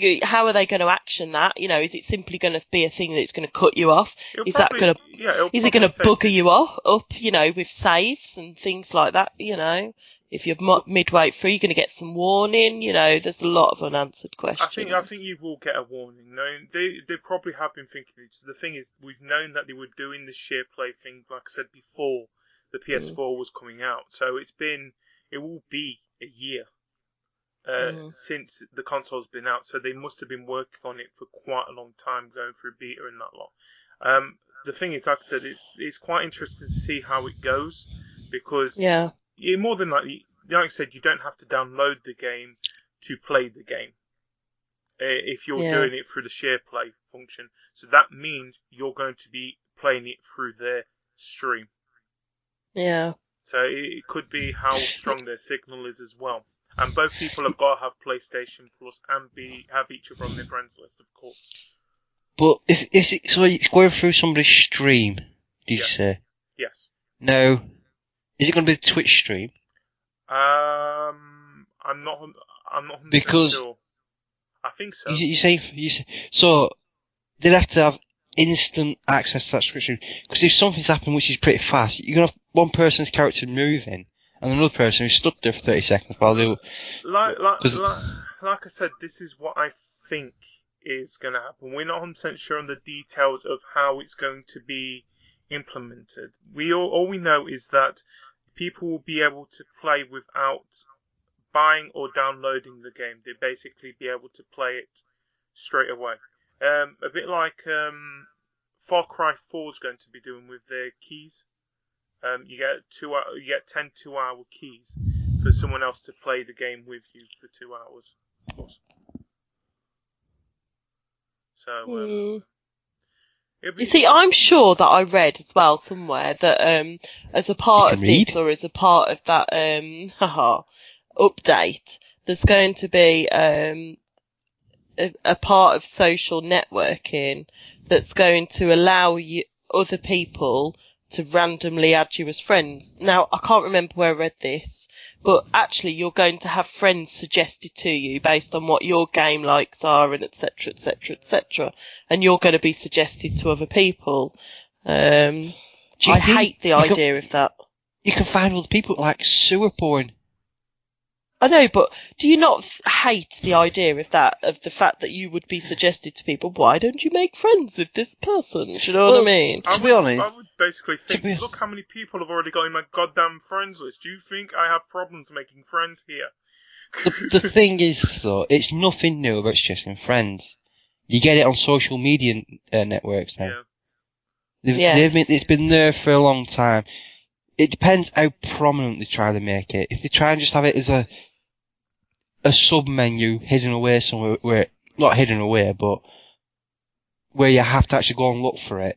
going to action that? Is it simply going to be a thing that's going to cut you off? Is it going to bugger you up, with saves and things like that? If you're midway through, you're going to get some warning. There's a lot of unanswered questions. I think you will get a warning. No, they probably have been thinking it. The thing is, we've known that they were doing the share play thing, like I said before, the PS4 was coming out. So it will be a year since the console's been out. So they must have been working on it for quite a long time, going through beta and that lot. The thing is, like I said, it's quite interesting to see how it goes because more than likely, like I said, you don't have to download the game to play the game if you're doing it through the share play function. So that means you're going to be playing it through their stream. Yeah. So it could be how strong their signal is as well. And both people have got to have PlayStation Plus and have each other on their friends list, of course. But so it's going through somebody's stream, did you say? Yes. No. Is it going to be the Twitch stream? I'm not 100% because sure. I think so. You say so they'd have to have instant access to that stream because if something's happened which is pretty fast, you're gonna have one person's character moving and another person who's stuck there for 30 seconds while they. Like I said, this is what I think is going to happen. We're not 100% sure on the details of how it's going to be implemented. All we know is that people will be able to play without buying or downloading the game. They'll basically be able to play it straight away. A bit like Far Cry 4 is going to be doing with their keys. You get 10 2-hour keys for someone else to play the game with you for 2 hours. Of course. So, you see, I'm sure that I read as well somewhere that as a part of this, or as a part of that update, there's going to be a part of social networking that's going to allow other people to randomly add you as friends. Now, I can't remember where I read this, but actually you're going to have friends suggested to you based on what your game likes are, and etc, etc, etc, and you're going to be suggested to other people. I hate the idea of that. You can find all the people like sewer porn. I know, but do you not hate the idea of that, of the fact that you would be suggested to people, why don't you make friends with this person? Do you know what I mean? To be honest, I would basically think, look how many people have already got in my goddamn friends list. Do you think I have problems making friends here? The thing is, though, it's nothing new about suggesting friends. You get it on social media networks now. Yeah. It's been there for a long time. It depends how prominent they try to make it. If they try and just have it as a sub-menu hidden away somewhere, where, not hidden away, but where you have to actually go and look for it.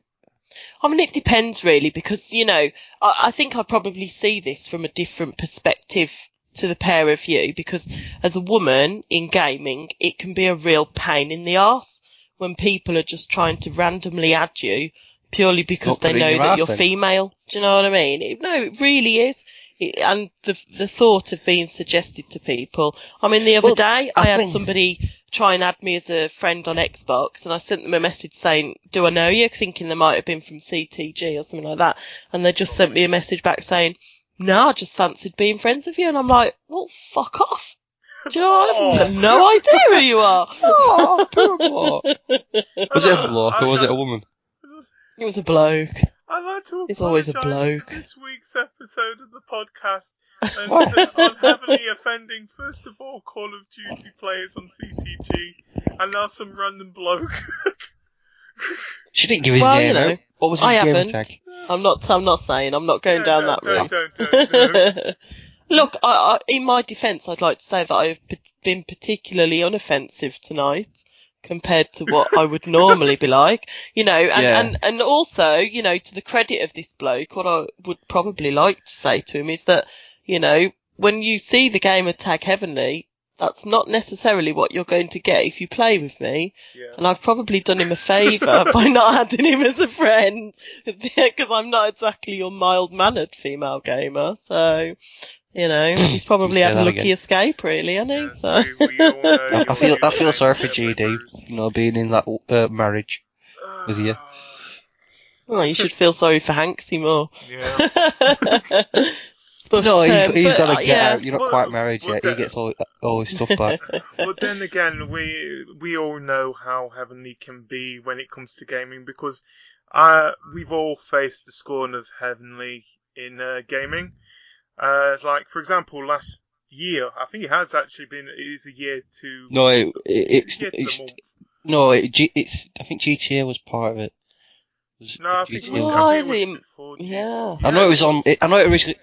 I mean, it depends really, because, you know, I think I probably see this from a different perspective to the pair of you, because as a woman in gaming, it can be a real pain in the arse when people are just trying to randomly add you purely because they know that you're female. Do you know what I mean? It really is. And the thought of being suggested to people. I mean, the other day, I had somebody try and add me as a friend on Xbox, and I sent them a message saying, do I know you? Thinking they might have been from CTG or something like that. And they just sent me a message back saying, no, I just fancied being friends with you. And I'm like, well, fuck off. Do you know what? I have no idea who you are. Oh, poor bloke. Was it a bloke or was it a woman? It was a bloke. I'd like to It's always a bloke. For this week's episode of the podcast and on heavily offending, first of all, Call of Duty players on CTG, and now some random bloke. She didn't give his name. You know, out. What was his I game haven't. tag? I'm not saying. I'm not going down that route. Don't. Look, I, in my defence, I'd like to say that I've been particularly unoffensive tonight compared to what I would normally be like, you know, and also, you know, to the credit of this bloke, what I would probably like to say to him is that, you know, when you see the gamer tag Heavenly, that's not necessarily what you're going to get if you play with me. Yeah. And I've probably done him a favour by not adding him as a friend, because I'm not exactly your mild-mannered female gamer, so... You know, he's probably had a lucky escape, really, hasn't he? So. We all know I feel sorry for GD, you know, being in that marriage with you. Well, you should feel sorry for Hanksy more. Yeah. But, no, he's got to get out. You're not quite married yet. Then, he gets all his stuff back. But then again, we all know how Heavenly can be when it comes to gaming, because we've all faced the scorn of Heavenly in gaming. Like, for example, last year, I think it has actually been, it is a year to... No, I think GTA was part of it. No, I think it was before. Yeah. I know it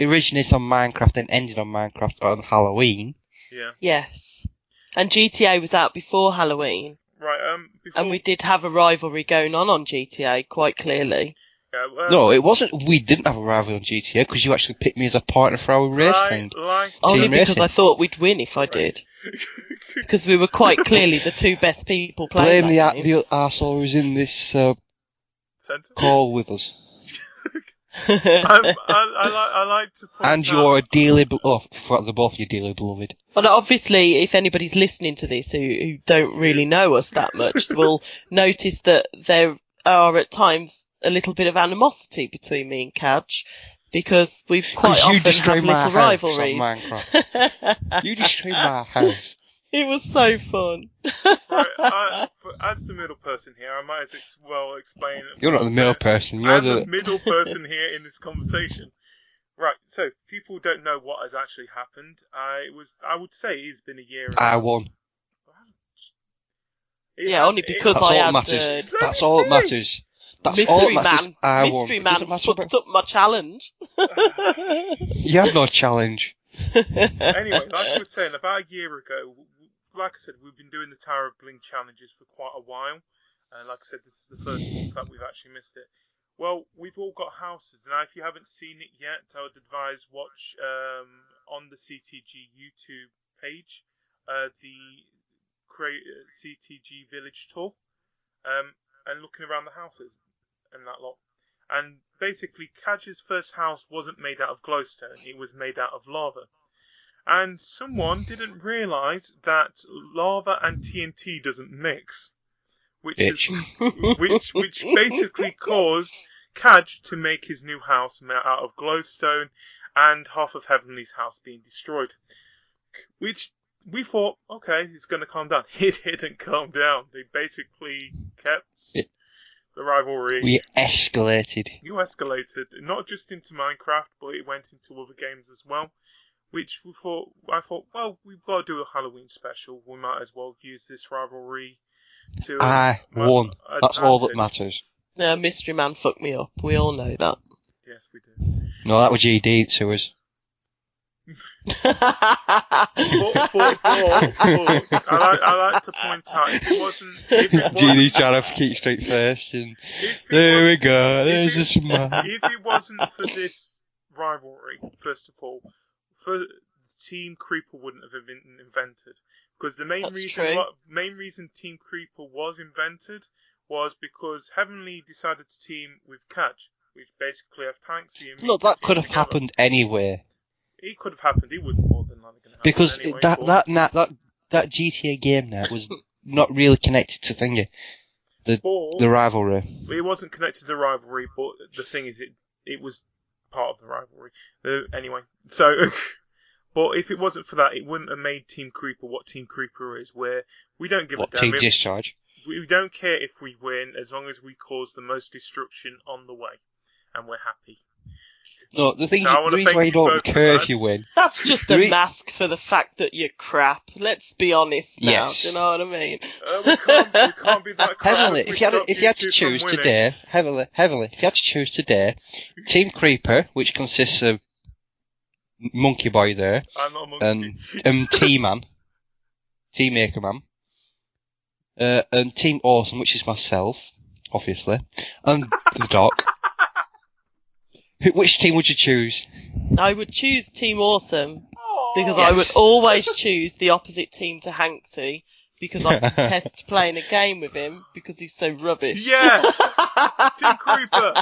originated on Minecraft and ended on Minecraft on Halloween. Yeah. Yes. And GTA was out before Halloween. Right, and we did have a rivalry going on GTA, quite clearly. Yeah, no, it wasn't. We didn't have a rivalry on GTA because you actually picked me as a partner for our race thing. Only because I thought we'd win if I did. Because we were quite clearly the two best people playing. Blame the arsehole who's in this call with us. I like to point and you're a dearly the both of you dearly beloved. Well, obviously, if anybody's listening to this who don't really know us that much, will notice that there are at times a little bit of animosity between me and Cajr, because we've quite often had little rivalries. You destroyed my house. It was so fun. Right, as the middle person here, I might as well explain. You're not the middle person. I'm the middle person here in this conversation. Right, so people don't know what has actually happened. I would say it's been a year. I won. Yeah, only because I had That's all that matters. That's all that Mystery matters. Man, I won. Mystery It Man doesn't matter fucked up my challenge. You have no challenge. Anyway, like I was saying, about a year ago, like I said, we've been doing the Tower of Bling challenges for quite a while. And like I said, this is the first month that we've actually missed it. Well, we've all got houses. Now, if you haven't seen it yet, I would advise watch on the CTG YouTube page the CTG Village Tour and looking around the houses and that lot. And basically, Cajr's first house wasn't made out of glowstone. It was made out of lava. And someone didn't realise that lava and TNT doesn't mix, which basically caused Cajr to make his new house out of glowstone, and half of Heavenly's house being destroyed. Which we thought, okay, it's going to calm down. It didn't calm down. They basically kept the rivalry. We escalated. You escalated, not just into Minecraft, but it went into other games as well. Which I thought, well, we've got to do a Halloween special. We might as well use this rivalry to. I won. That's all that matters. No, Mystery Man fucked me up. We all know that. Yes, we do. No, that was GD to us. But I like to point out, if it wasn't GD trying to keep straight first, and there we go. There's a smile. If it wasn't for this rivalry, first of all, for Team Creeper wouldn't have been invented, because the main reason Team Creeper was invented was because Heavenly decided to team with Cajr, which basically have tanks. Look, that could have happened anyway. It could have happened. It was more than likely going to happen. Because anyway, that GTA game now was not really connected to thingy. The rivalry. It wasn't connected to the rivalry, but the thing is, it was part of the rivalry. Anyway, so. But if it wasn't for that, it wouldn't have made Team Creeper what Team Creeper is, where we don't give a damn. Team Discharge? We don't care if we win, as long as we cause the most destruction on the way, and we're happy. No, the reason why you don't care if you win. That's just a mask for the fact that you're crap. Let's be honest now. Yes. Do you know what I mean? We can't be that crap. Heavenly, if you had to choose today, Heavenly, if you had to choose today, Team Creeper, which consists of Monkey Boy there, I'm not a monkey. and T-Man, Team Maker Man, and Team Awesome, which is myself, obviously, and the Doc. Which team would you choose? I would choose Team Awesome, because I would always choose the opposite team to Hanksy, because I could test playing a game with him, because he's so rubbish. Yeah! Team Creeper!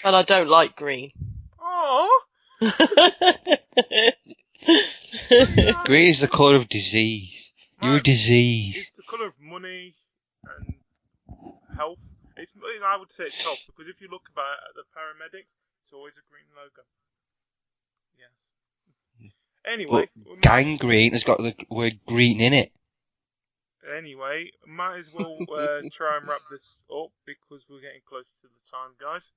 And I don't like green. Oh. Green is the colour of disease. You're a disease. It's the colour of money and health. I would say it's health, because if you look at the paramedics, it's always a green logo. Yes. Anyway. Gangrene has got the word green in it. Anyway, might as well try and wrap this up, because we're getting close to the time, guys.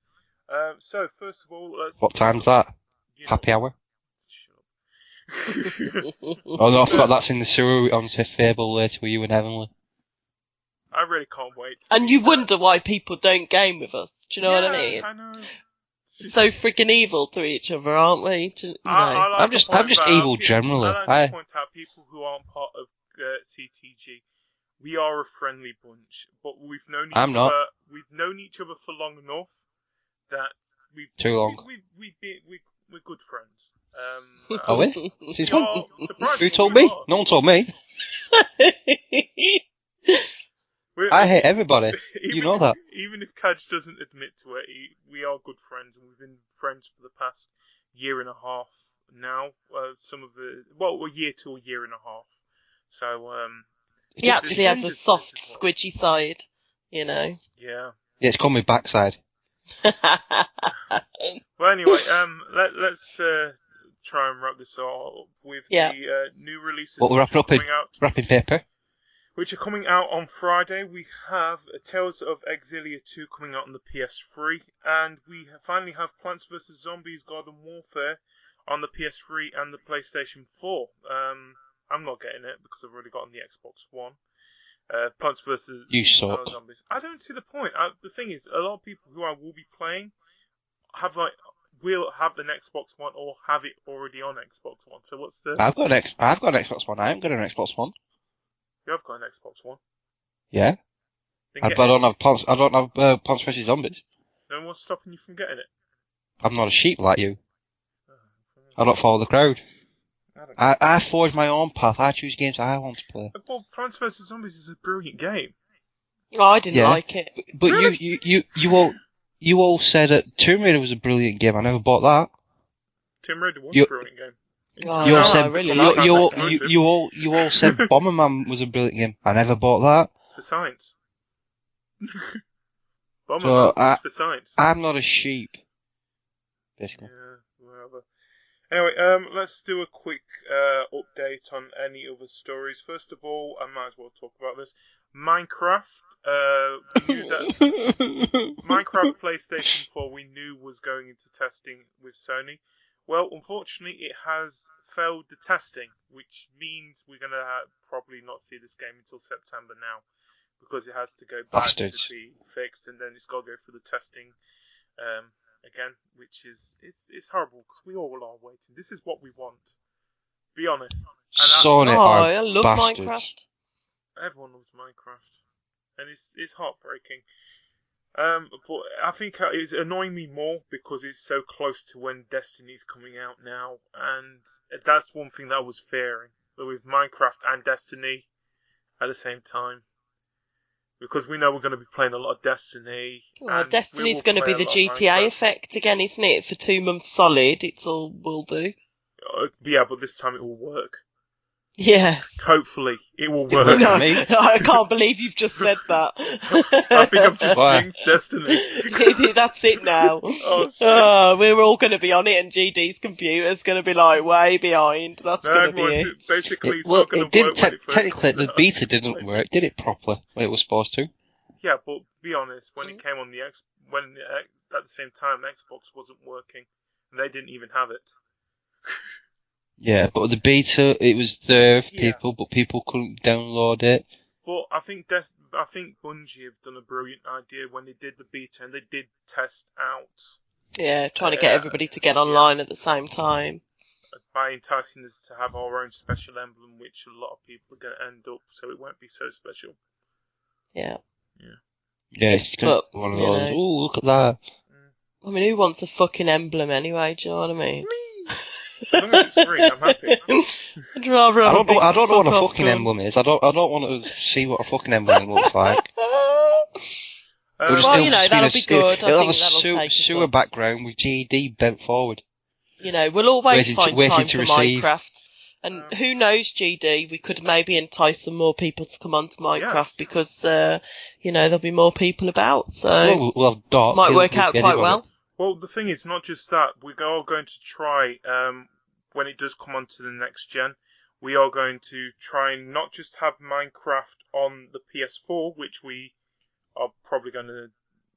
So, first of all, let's... What time's that? Happy hour? Oh no, I forgot that's in the sewer on to Fable later with you and Heavenly. I really can't wait. And you wonder why people don't game with us. Do you know what I mean? I know. So freaking evil to each other, aren't we? I'm just evil generally. I like to point out people who aren't part of CTG. We are a friendly bunch, but we've known each other for long enough that too long. We're good friends. Are we? Who told me? Me? No one told me. I hate everybody. You know that. Even if Cajr doesn't admit to it, we are good friends, and we've been friends for the past year and a half now. A year to a year and a half. So, he actually has a soft, squidgy side, you know. Yeah. Yeah, it's called my backside. Well, anyway, let's try and wrap this all up with the new releases. What we're wrapping up in wrapping paper. Which are coming out on Friday. We have Tales of Exilia 2 coming out on the PS3, and we finally have Plants vs Zombies Garden Warfare on the PS3 and the PlayStation 4. I'm not getting it because I've already got on the Xbox One. Plants vs. You suck. Zombies. I don't see the point. The thing is, a lot of people who I will be playing will have an Xbox One or have it already on Xbox One. So what's the? I've got an Xbox One. I haven't got an Xbox One. You have got an Xbox One. Yeah. But I don't have Plants vs Zombies. Then what's stopping you from getting it? I'm not a sheep like you. I don't follow the crowd. I forge my own path. I choose games I want to play. Well, Plants vs Zombies is a brilliant game. Oh, I didn't like it. But Really? you all said that Tomb Raider was a brilliant game. I never bought that. Tomb Raider was a brilliant game. Oh, You all no, said I really like it. you all said Bomberman was a brilliant game. I never bought that. For science. Bomberman So was for science. I'm not a sheep. Basically. Yeah, whatever. Anyway, let's do a quick update on any other stories. First of all, I might as well talk about this. Minecraft. We knew that Minecraft PlayStation 4 we knew was going into testing with Sony. Well, unfortunately, it has failed the testing, which means we're going to probably not see this game until September now, because it has to go back to be fixed, and then it's got to go through the testing again, which is it's horrible because we all are waiting. This is what we want. Be honest. Sony I love bastards. Minecraft. Everyone loves Minecraft, and it's heartbreaking. But I think it's annoying me more because it's so close to when Destiny's coming out now, and that's one thing that I was fearing with Minecraft and Destiny at the same time. Because we know we're going to be playing a lot of Destiny. Well, Destiny's going to be the GTA effect again, isn't it? For 2 months solid, it's all will do. Yeah, but this time it will work. Yes. Hopefully, it will work. No, I can't believe you've just said that. I think I've just jinxed Destiny. That's it now. We're all going to be on it, and GD's computer's going to be like way behind. That's going to be it. Basically, it's Well, not going to work. Technically, the beta didn't work, did it properly when it was supposed to? Yeah, but be honest, when it came on at the same time, Xbox wasn't working, and they didn't even have it. Yeah, but the beta, it was there for people, but people couldn't download it. But I think Bungie have done a brilliant idea when they did the beta and they did test out. Yeah, trying to get everybody to get online at the same time. By enticing us to have our own special emblem, which a lot of people are going to end up, so it won't be so special. Yeah. Yeah, it's going to be one of those, ooh, look at that. I mean, who wants a fucking emblem anyway, do you know what I mean? Me! As long as it's free, I'm happy. I'd rather have I don't know what a fucking emblem is. I don't want to see what a fucking emblem looks like. Well, you know, that'll be good. It'll have a sewer background with GD bent forward. You know, we'll always find time for receive. Minecraft. And who knows, GD, we could maybe entice some more people to come onto Minecraft because, you know, there'll be more people about. So we'll have Doc. Might work out quite well. Well, the thing is, not just that. We're all going to try, when it does come onto the next gen, we are going to try and not just have Minecraft on the PS4, which we are probably going to...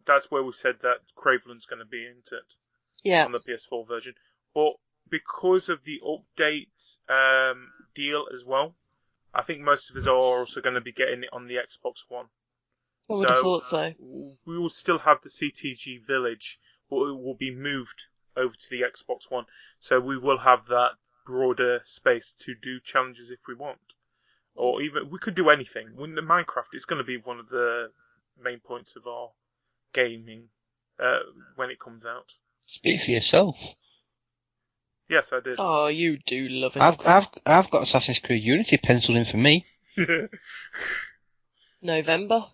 That's where we said that Craveland's going to be, isn't it? Yeah. On the PS4 version. But because of the update deal as well, I think most of us are also going to be getting it on the Xbox One. I would have thought so. We will still have the CTG Village, but it will be moved over to the Xbox One. So we will have that broader space to do challenges if we want. Or even, we could do anything. When the Minecraft is going to be one of the main points of our gaming when it comes out. Speak for yourself. Yes, I did. Oh, you do love it. I've got Assassin's Creed Unity penciled in for me. November.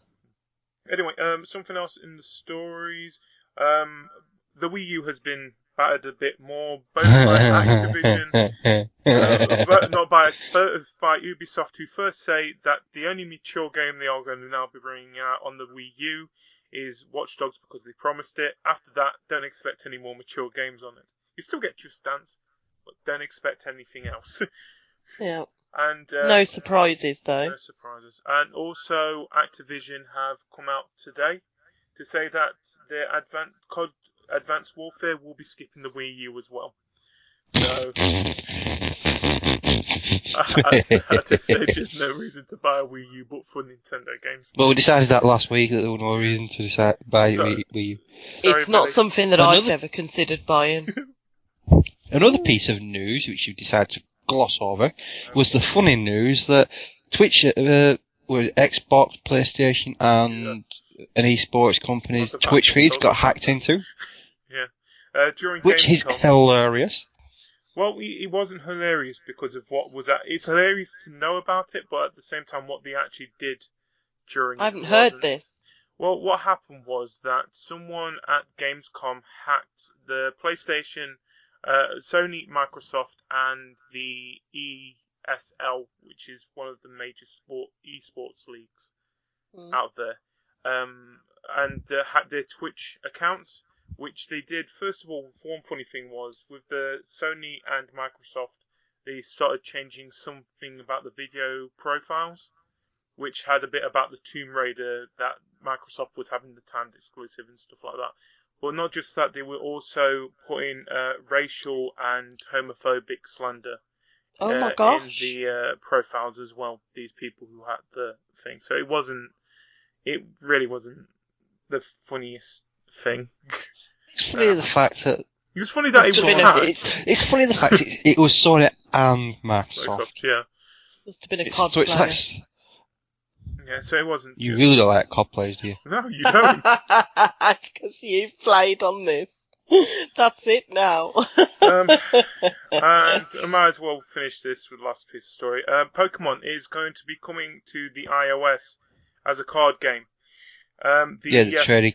Anyway, something else in the stories. The Wii U has been battered a bit more, both by Activision, but not by Ubisoft, who first say that the only mature game they are going to now be bringing out on the Wii U is Watch Dogs because they promised it. After that, don't expect any more mature games on it. You still get Just Dance, but don't expect anything else. Yeah. And no surprises, though. No surprises. And also, Activision have come out today to say that their Advanced Warfare will be skipping the Wii U as well. So at this stage, there's no reason to buy a Wii U but for Nintendo games. Well, we decided that last week that there was no reason to buy a Wii U. It's not Billy. something that I've ever considered buying. Another piece of news which you decided to gloss over was the funny news that Twitch, Xbox, PlayStation, and an esports company's Twitch feeds got hacked into. Yeah. During which is Gamescom. Hilarious. Well, it wasn't hilarious because of what was that. It's hilarious to know about it, but at the same time, what they actually did during I haven't heard this. Well, what happened was that someone at Gamescom hacked the PlayStation, Sony, Microsoft, and the ESL, which is one of the major esports leagues out there, and hacked their Twitch accounts. Which they did, first of all, one funny thing was, with the Sony and Microsoft, they started changing something about the video profiles, which had a bit about the Tomb Raider that Microsoft was having the timed exclusive and stuff like that. But not just that, they were also putting racial and homophobic slander Oh my gosh. in the profiles as well, these people who had the thing. So it really wasn't the funniest thing. It's funny the fact that it was funny that it was hacked. It's funny the fact it was Sony and Microsoft. Yeah. Must have been a COD So it's player. like, Yeah, so it wasn't. you really don't like COD players, do you? No, you don't. It's because you've played on this. That's it now. And I might as well finish this with the last piece of story. Pokemon is going to be coming to the iOS as a card game. The trading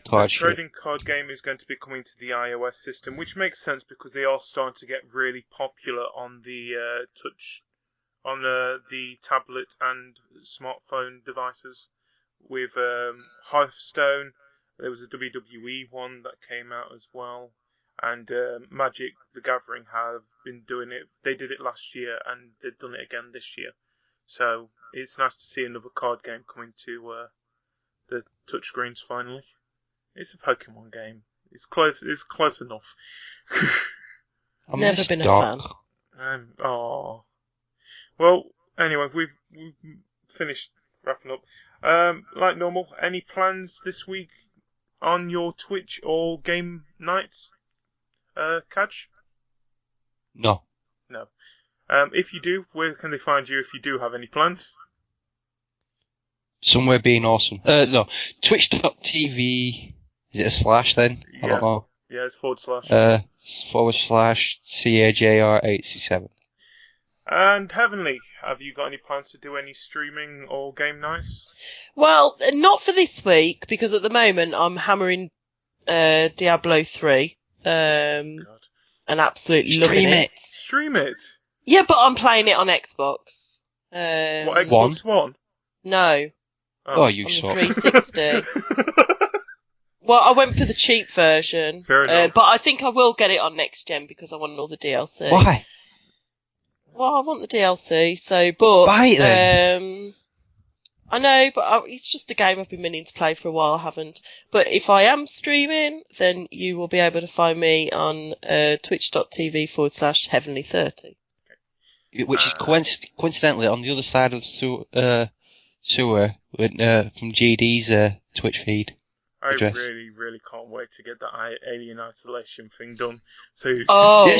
card game is going to be coming to the iOS system, which makes sense because they are starting to get really popular on the touch, on the tablet and smartphone devices. With Hearthstone, there was a WWE one that came out as well, and Magic: The Gathering have been doing it. They did it last year, and they've done it again this year. So it's nice to see another card game coming to the touchscreens finally. It's a Pokemon game. It's close enough. Never been a fan. Well, anyway, we've finished wrapping up. Like normal, any plans this week on your Twitch or game nights, Cajr? No. If you do, where can they find you if you do have any plans? Somewhere being awesome. No. Twitch.tv. Is it a slash then? Yeah. I don't know. Yeah, it's // /CAJR867. And Heavenly, have you got any plans to do any streaming or game nights? Well, not for this week, because at the moment I'm hammering Diablo 3. And absolutely loving it. Stream it? Yeah, but I'm playing it on Xbox. What, Xbox One? No. Oh, you on suck. the 360. Well, I went for the cheap version. Fair enough. But I think I will get it on next gen because I want all the DLC. Why? Well, I want the DLC, but... Buy it then. I know, but it's just a game I've been meaning to play for a while, I haven't. But if I am streaming, then you will be able to find me on twitch.tv /Heavenly30. Which is coincidentally on the other side of the sewer from GD's Twitch feed. I address. really can't wait to get that Alien Isolation thing done. So I've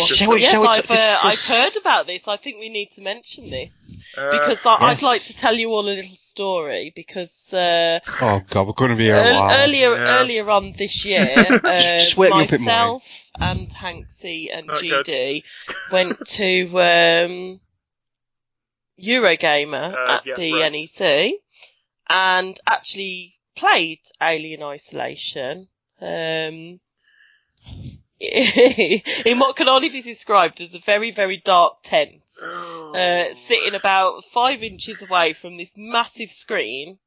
heard about this. I think we need to mention this because I'd like to tell you all a little story because oh god, we're going to be here a while. Earlier on this year, myself and Hanksy and GD went to Eurogamer at the NEC and actually played Alien Isolation in what can only be described as a very, very dark tent, sitting about 5 inches away from this massive screen.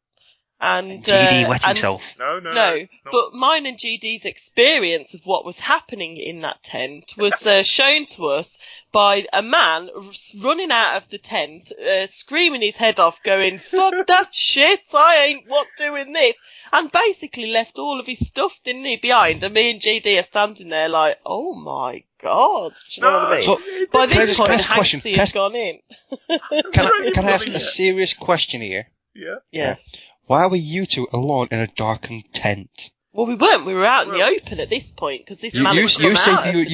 And GD wet himself. No, but mine and GD's experience of what was happening in that tent was shown to us by a man running out of the tent, screaming his head off, going, "Fuck that shit, I ain't doing this," and basically left all of his stuff, didn't he, behind, and me and GD are standing there like, oh my god, do you know what I mean? So, By can I this just point, ask a question? Hanksy had gone in. Can I ask a serious question here? Yeah. Yes. Why were you two alone in a darkened tent? Well, we weren't. We were out in the open at this point because this man had come out of the tent.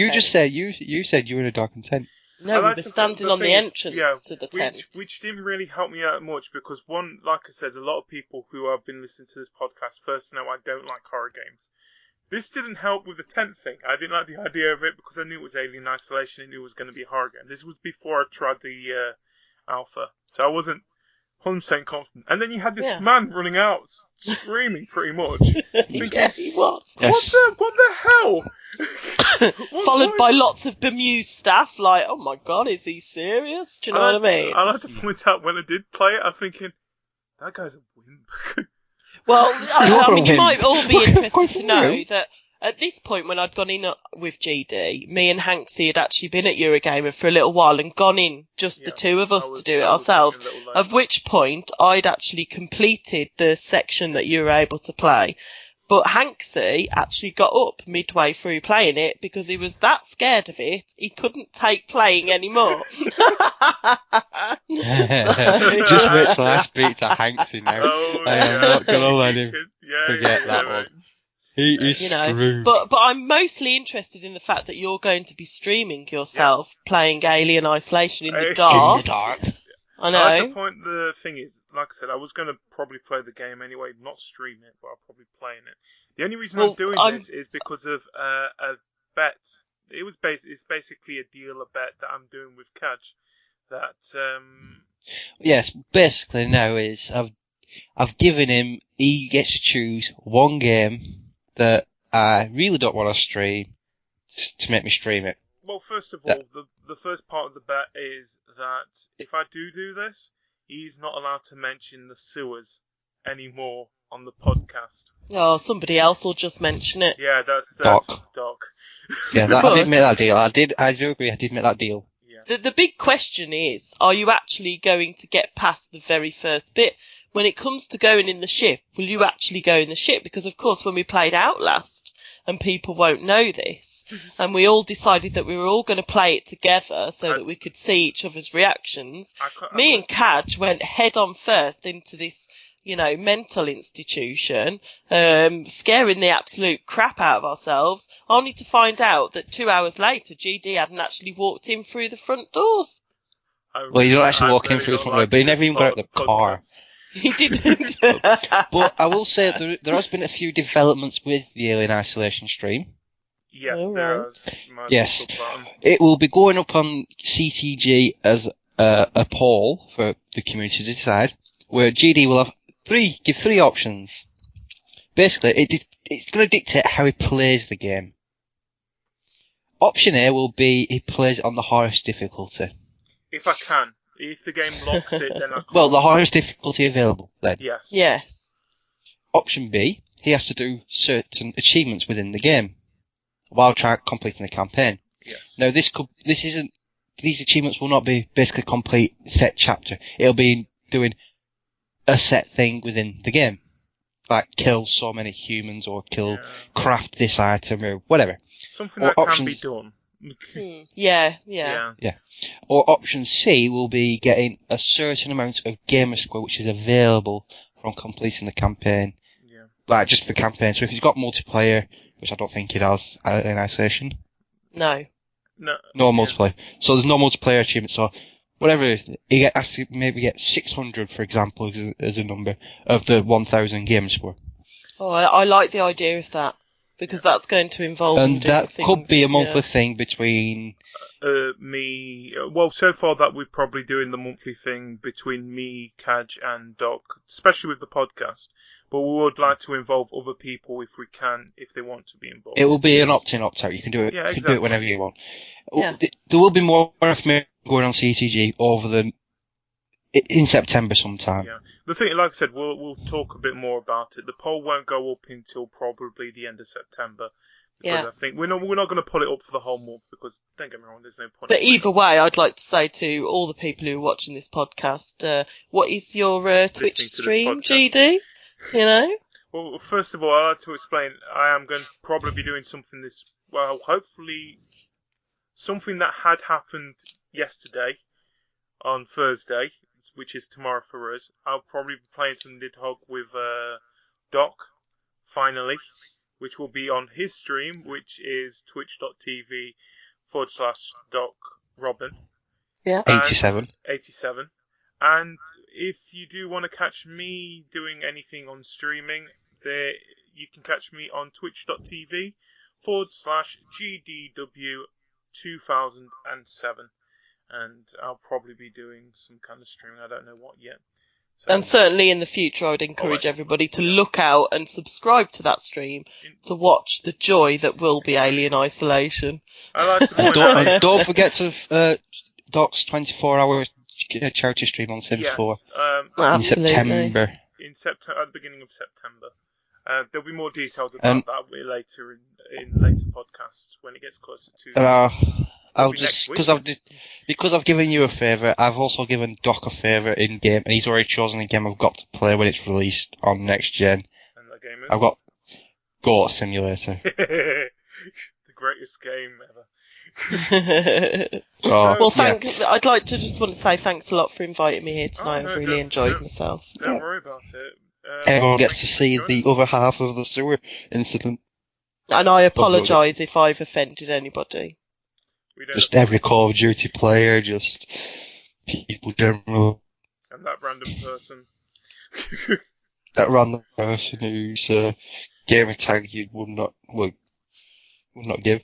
You said you were in a darkened tent. No, we were standing on the entrance to the tent. Which didn't really help me out much because one, like I said, a lot of people who have been listening to this podcast first know I don't like horror games. This didn't help with the tent thing. I didn't like the idea of it because I knew it was Alien Isolation and knew it was going to be a horror game. This was before I tried the alpha, so I wasn't 100% confident. And then you had this man running out, screaming pretty much. Thinking, Yeah, he was. What the hell? Followed by lots of bemused staff, like, oh my god, is he serious? Do you know what I mean? I like to point out when I did play it, I'm thinking, that guy's a wimp. Well, I mean, you might all be interested to know that at this point, when I'd gone in with GD, me and Hanksy had actually been at Eurogamer for a little while and gone in, just the two of us, to do it ourselves, of which point I'd actually completed the section that you were able to play. But Hanksy actually got up midway through playing it because he was that scared of it, he couldn't take playing anymore. Just wait till I speak to Hanksy now. I am not going to let him forget that one. He is screwed. But I'm mostly interested in the fact that you're going to be streaming yourself playing Alien Isolation in the dark. In the dark. I know. At the point, the thing is, like I said, I was going to probably play the game anyway, not stream it, but I'll probably play it. The only reason I'm doing this is because of a bet. It's basically a deal, a bet that I'm doing with Cajr. That Yes, basically now is I've given him. He gets to choose one game that I really don't want to stream to make me stream it. Well, first of all, the first part of the bet is that if I do this, he's not allowed to mention the sewers anymore on the podcast. Oh, somebody else will just mention it. Yeah, that's Doc. Yeah, I I did make that deal. I do agree. I did make that deal. Yeah. The big question is, are you actually going to get past the very first bit? When it comes to going in the ship, will you actually go in the ship? Because, of course, when we played Outlast, and people won't know this, and we all decided that we were all going to play it together so that we could see each other's reactions, me and Cajr went head on first into this, mental institution, scaring the absolute crap out of ourselves, only to find out that 2 hours later, GD hadn't actually walked in through the front doors. Well, you don't actually walk in through the front door, but he never even got out the car. He didn't. But I will say there has been a few developments with the Alien Isolation stream. Yes, there is. Yes. It will be going up on CTG as a poll for the community to decide, where GD will have give three options. Basically, it's going to dictate how he plays the game. Option A will be he plays it on the hardest difficulty. If I can. If the game locks it, then I can't. Well, the hardest difficulty available, then. Yes. Yes. Option B, he has to do certain achievements within the game while completing the campaign. Yes. Now, these achievements will not be basically complete set chapter. It'll be doing a set thing within the game. Like kill so many humans or craft this item or whatever. Something that can be done. Yeah. Or option C will be getting a certain amount of gamer score which is available from completing the campaign. Yeah. Like just the campaign. So if he's got multiplayer, which I don't think it has in Isolation. No multiplayer. So there's no multiplayer achievement. So whatever he has to maybe get 600, for example, as a number of the 1,000 gamer score. Oh, I like the idea of that. Because that's going to involve and that things, could be a monthly thing between me. Well, so far that we're probably doing the monthly thing between me, Cajr, and Doc, especially with the podcast. But we would like to involve other people if we can, if they want to be involved. It will be an opt-in, opt-out. You can do it. Yeah, you can do it whenever you want. Yeah. There will be more information going on CTG in September sometime. Yeah. The thing, like I said, we'll talk a bit more about it. The poll won't go up until probably the end of September, Because Yeah. I think we're not going to pull it up for the whole month because don't get me wrong, there's no point. But either way, I'd like to say to all the people who are watching this podcast, what is your Twitch to this stream, podcast. GD? You know? Well, first of all, I'd like to explain. I am going to probably be doing something hopefully something that had happened yesterday on Thursday, which is tomorrow for us. I'll probably be playing some Nidhogg with Doc, finally, which will be on his stream, which is twitch.tv/DocRobin. Yeah. 87. 87. And if you do want to catch me doing anything on streaming, there you can catch me on twitch.tv/GDW2007. And I'll probably be doing some kind of streaming. I don't know what yet. So, And certainly in the future, I would encourage everybody to look out and subscribe to that stream to watch the joy that will be Alien Isolation. I like to point out, And don't forget to Doc's 24-hour charity stream on Sim 4 yes, in Absolutely. September. at the beginning of September. There'll be more details about that later in later podcasts when it gets closer to. I'll just because I've given you a favour, I've also given Doc a favour in game, and he's already chosen a game I've got to play when it's released on next gen. And that game is? I've got Goat Simulator. The greatest game ever. Well, thanks. I'd like to just want to say thanks a lot for inviting me here tonight. no, I've really enjoyed myself. Don't worry about it. Everyone gets to thank see you for the joining other half of the sewer incident. And I apologise if I've offended anybody. We don't Just every Call of Duty player, just people generally. And that random person. That random person whose gamer tag you would not give.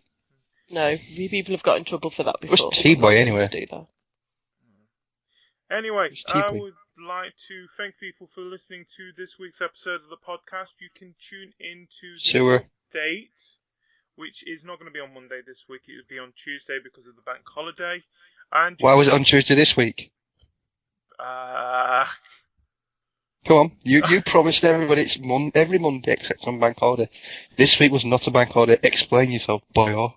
No, people have got in trouble for that before. What's T-Boy anyway? To do that. Anyway, It's I T-Boy. would like to thank people for listening to this week's episode of the podcast. You can tune into the Sewer. update, which is not going to be on Monday this week. It will be on Tuesday because of the bank holiday. And Why was it on Tuesday this week? Come on, you promised everybody it's every Monday except on bank holiday. This week was not a bank holiday. Explain yourself, boyo.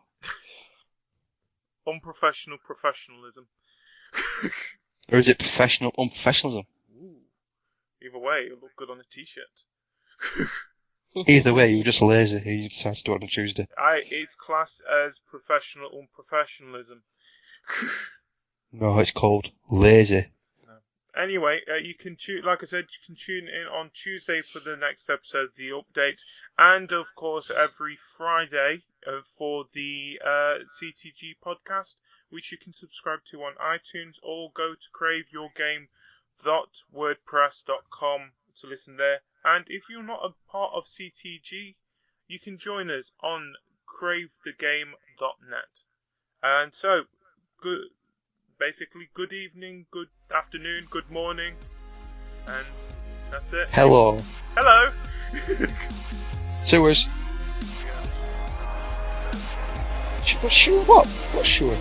Unprofessional professionalism. Or is it professional unprofessionalism? Ooh. Either way, it'll look good on a t-shirt. Either way, you're just lazy. You decided to do it on a Tuesday. It's classed as professional unprofessionalism. No, it's called lazy. Anyway, you can like I said, you can tune in on Tuesday for the next episode of the update, and of course every Friday for the CTG podcast, which you can subscribe to on iTunes, or go to craveyourgame.wordpress.com to listen there. And if you're not a part of CTG, you can join us on cravethegame.net. And so, good evening, good afternoon, good morning, and that's it. Hello. Hello! Sewers. Sure what? What sure?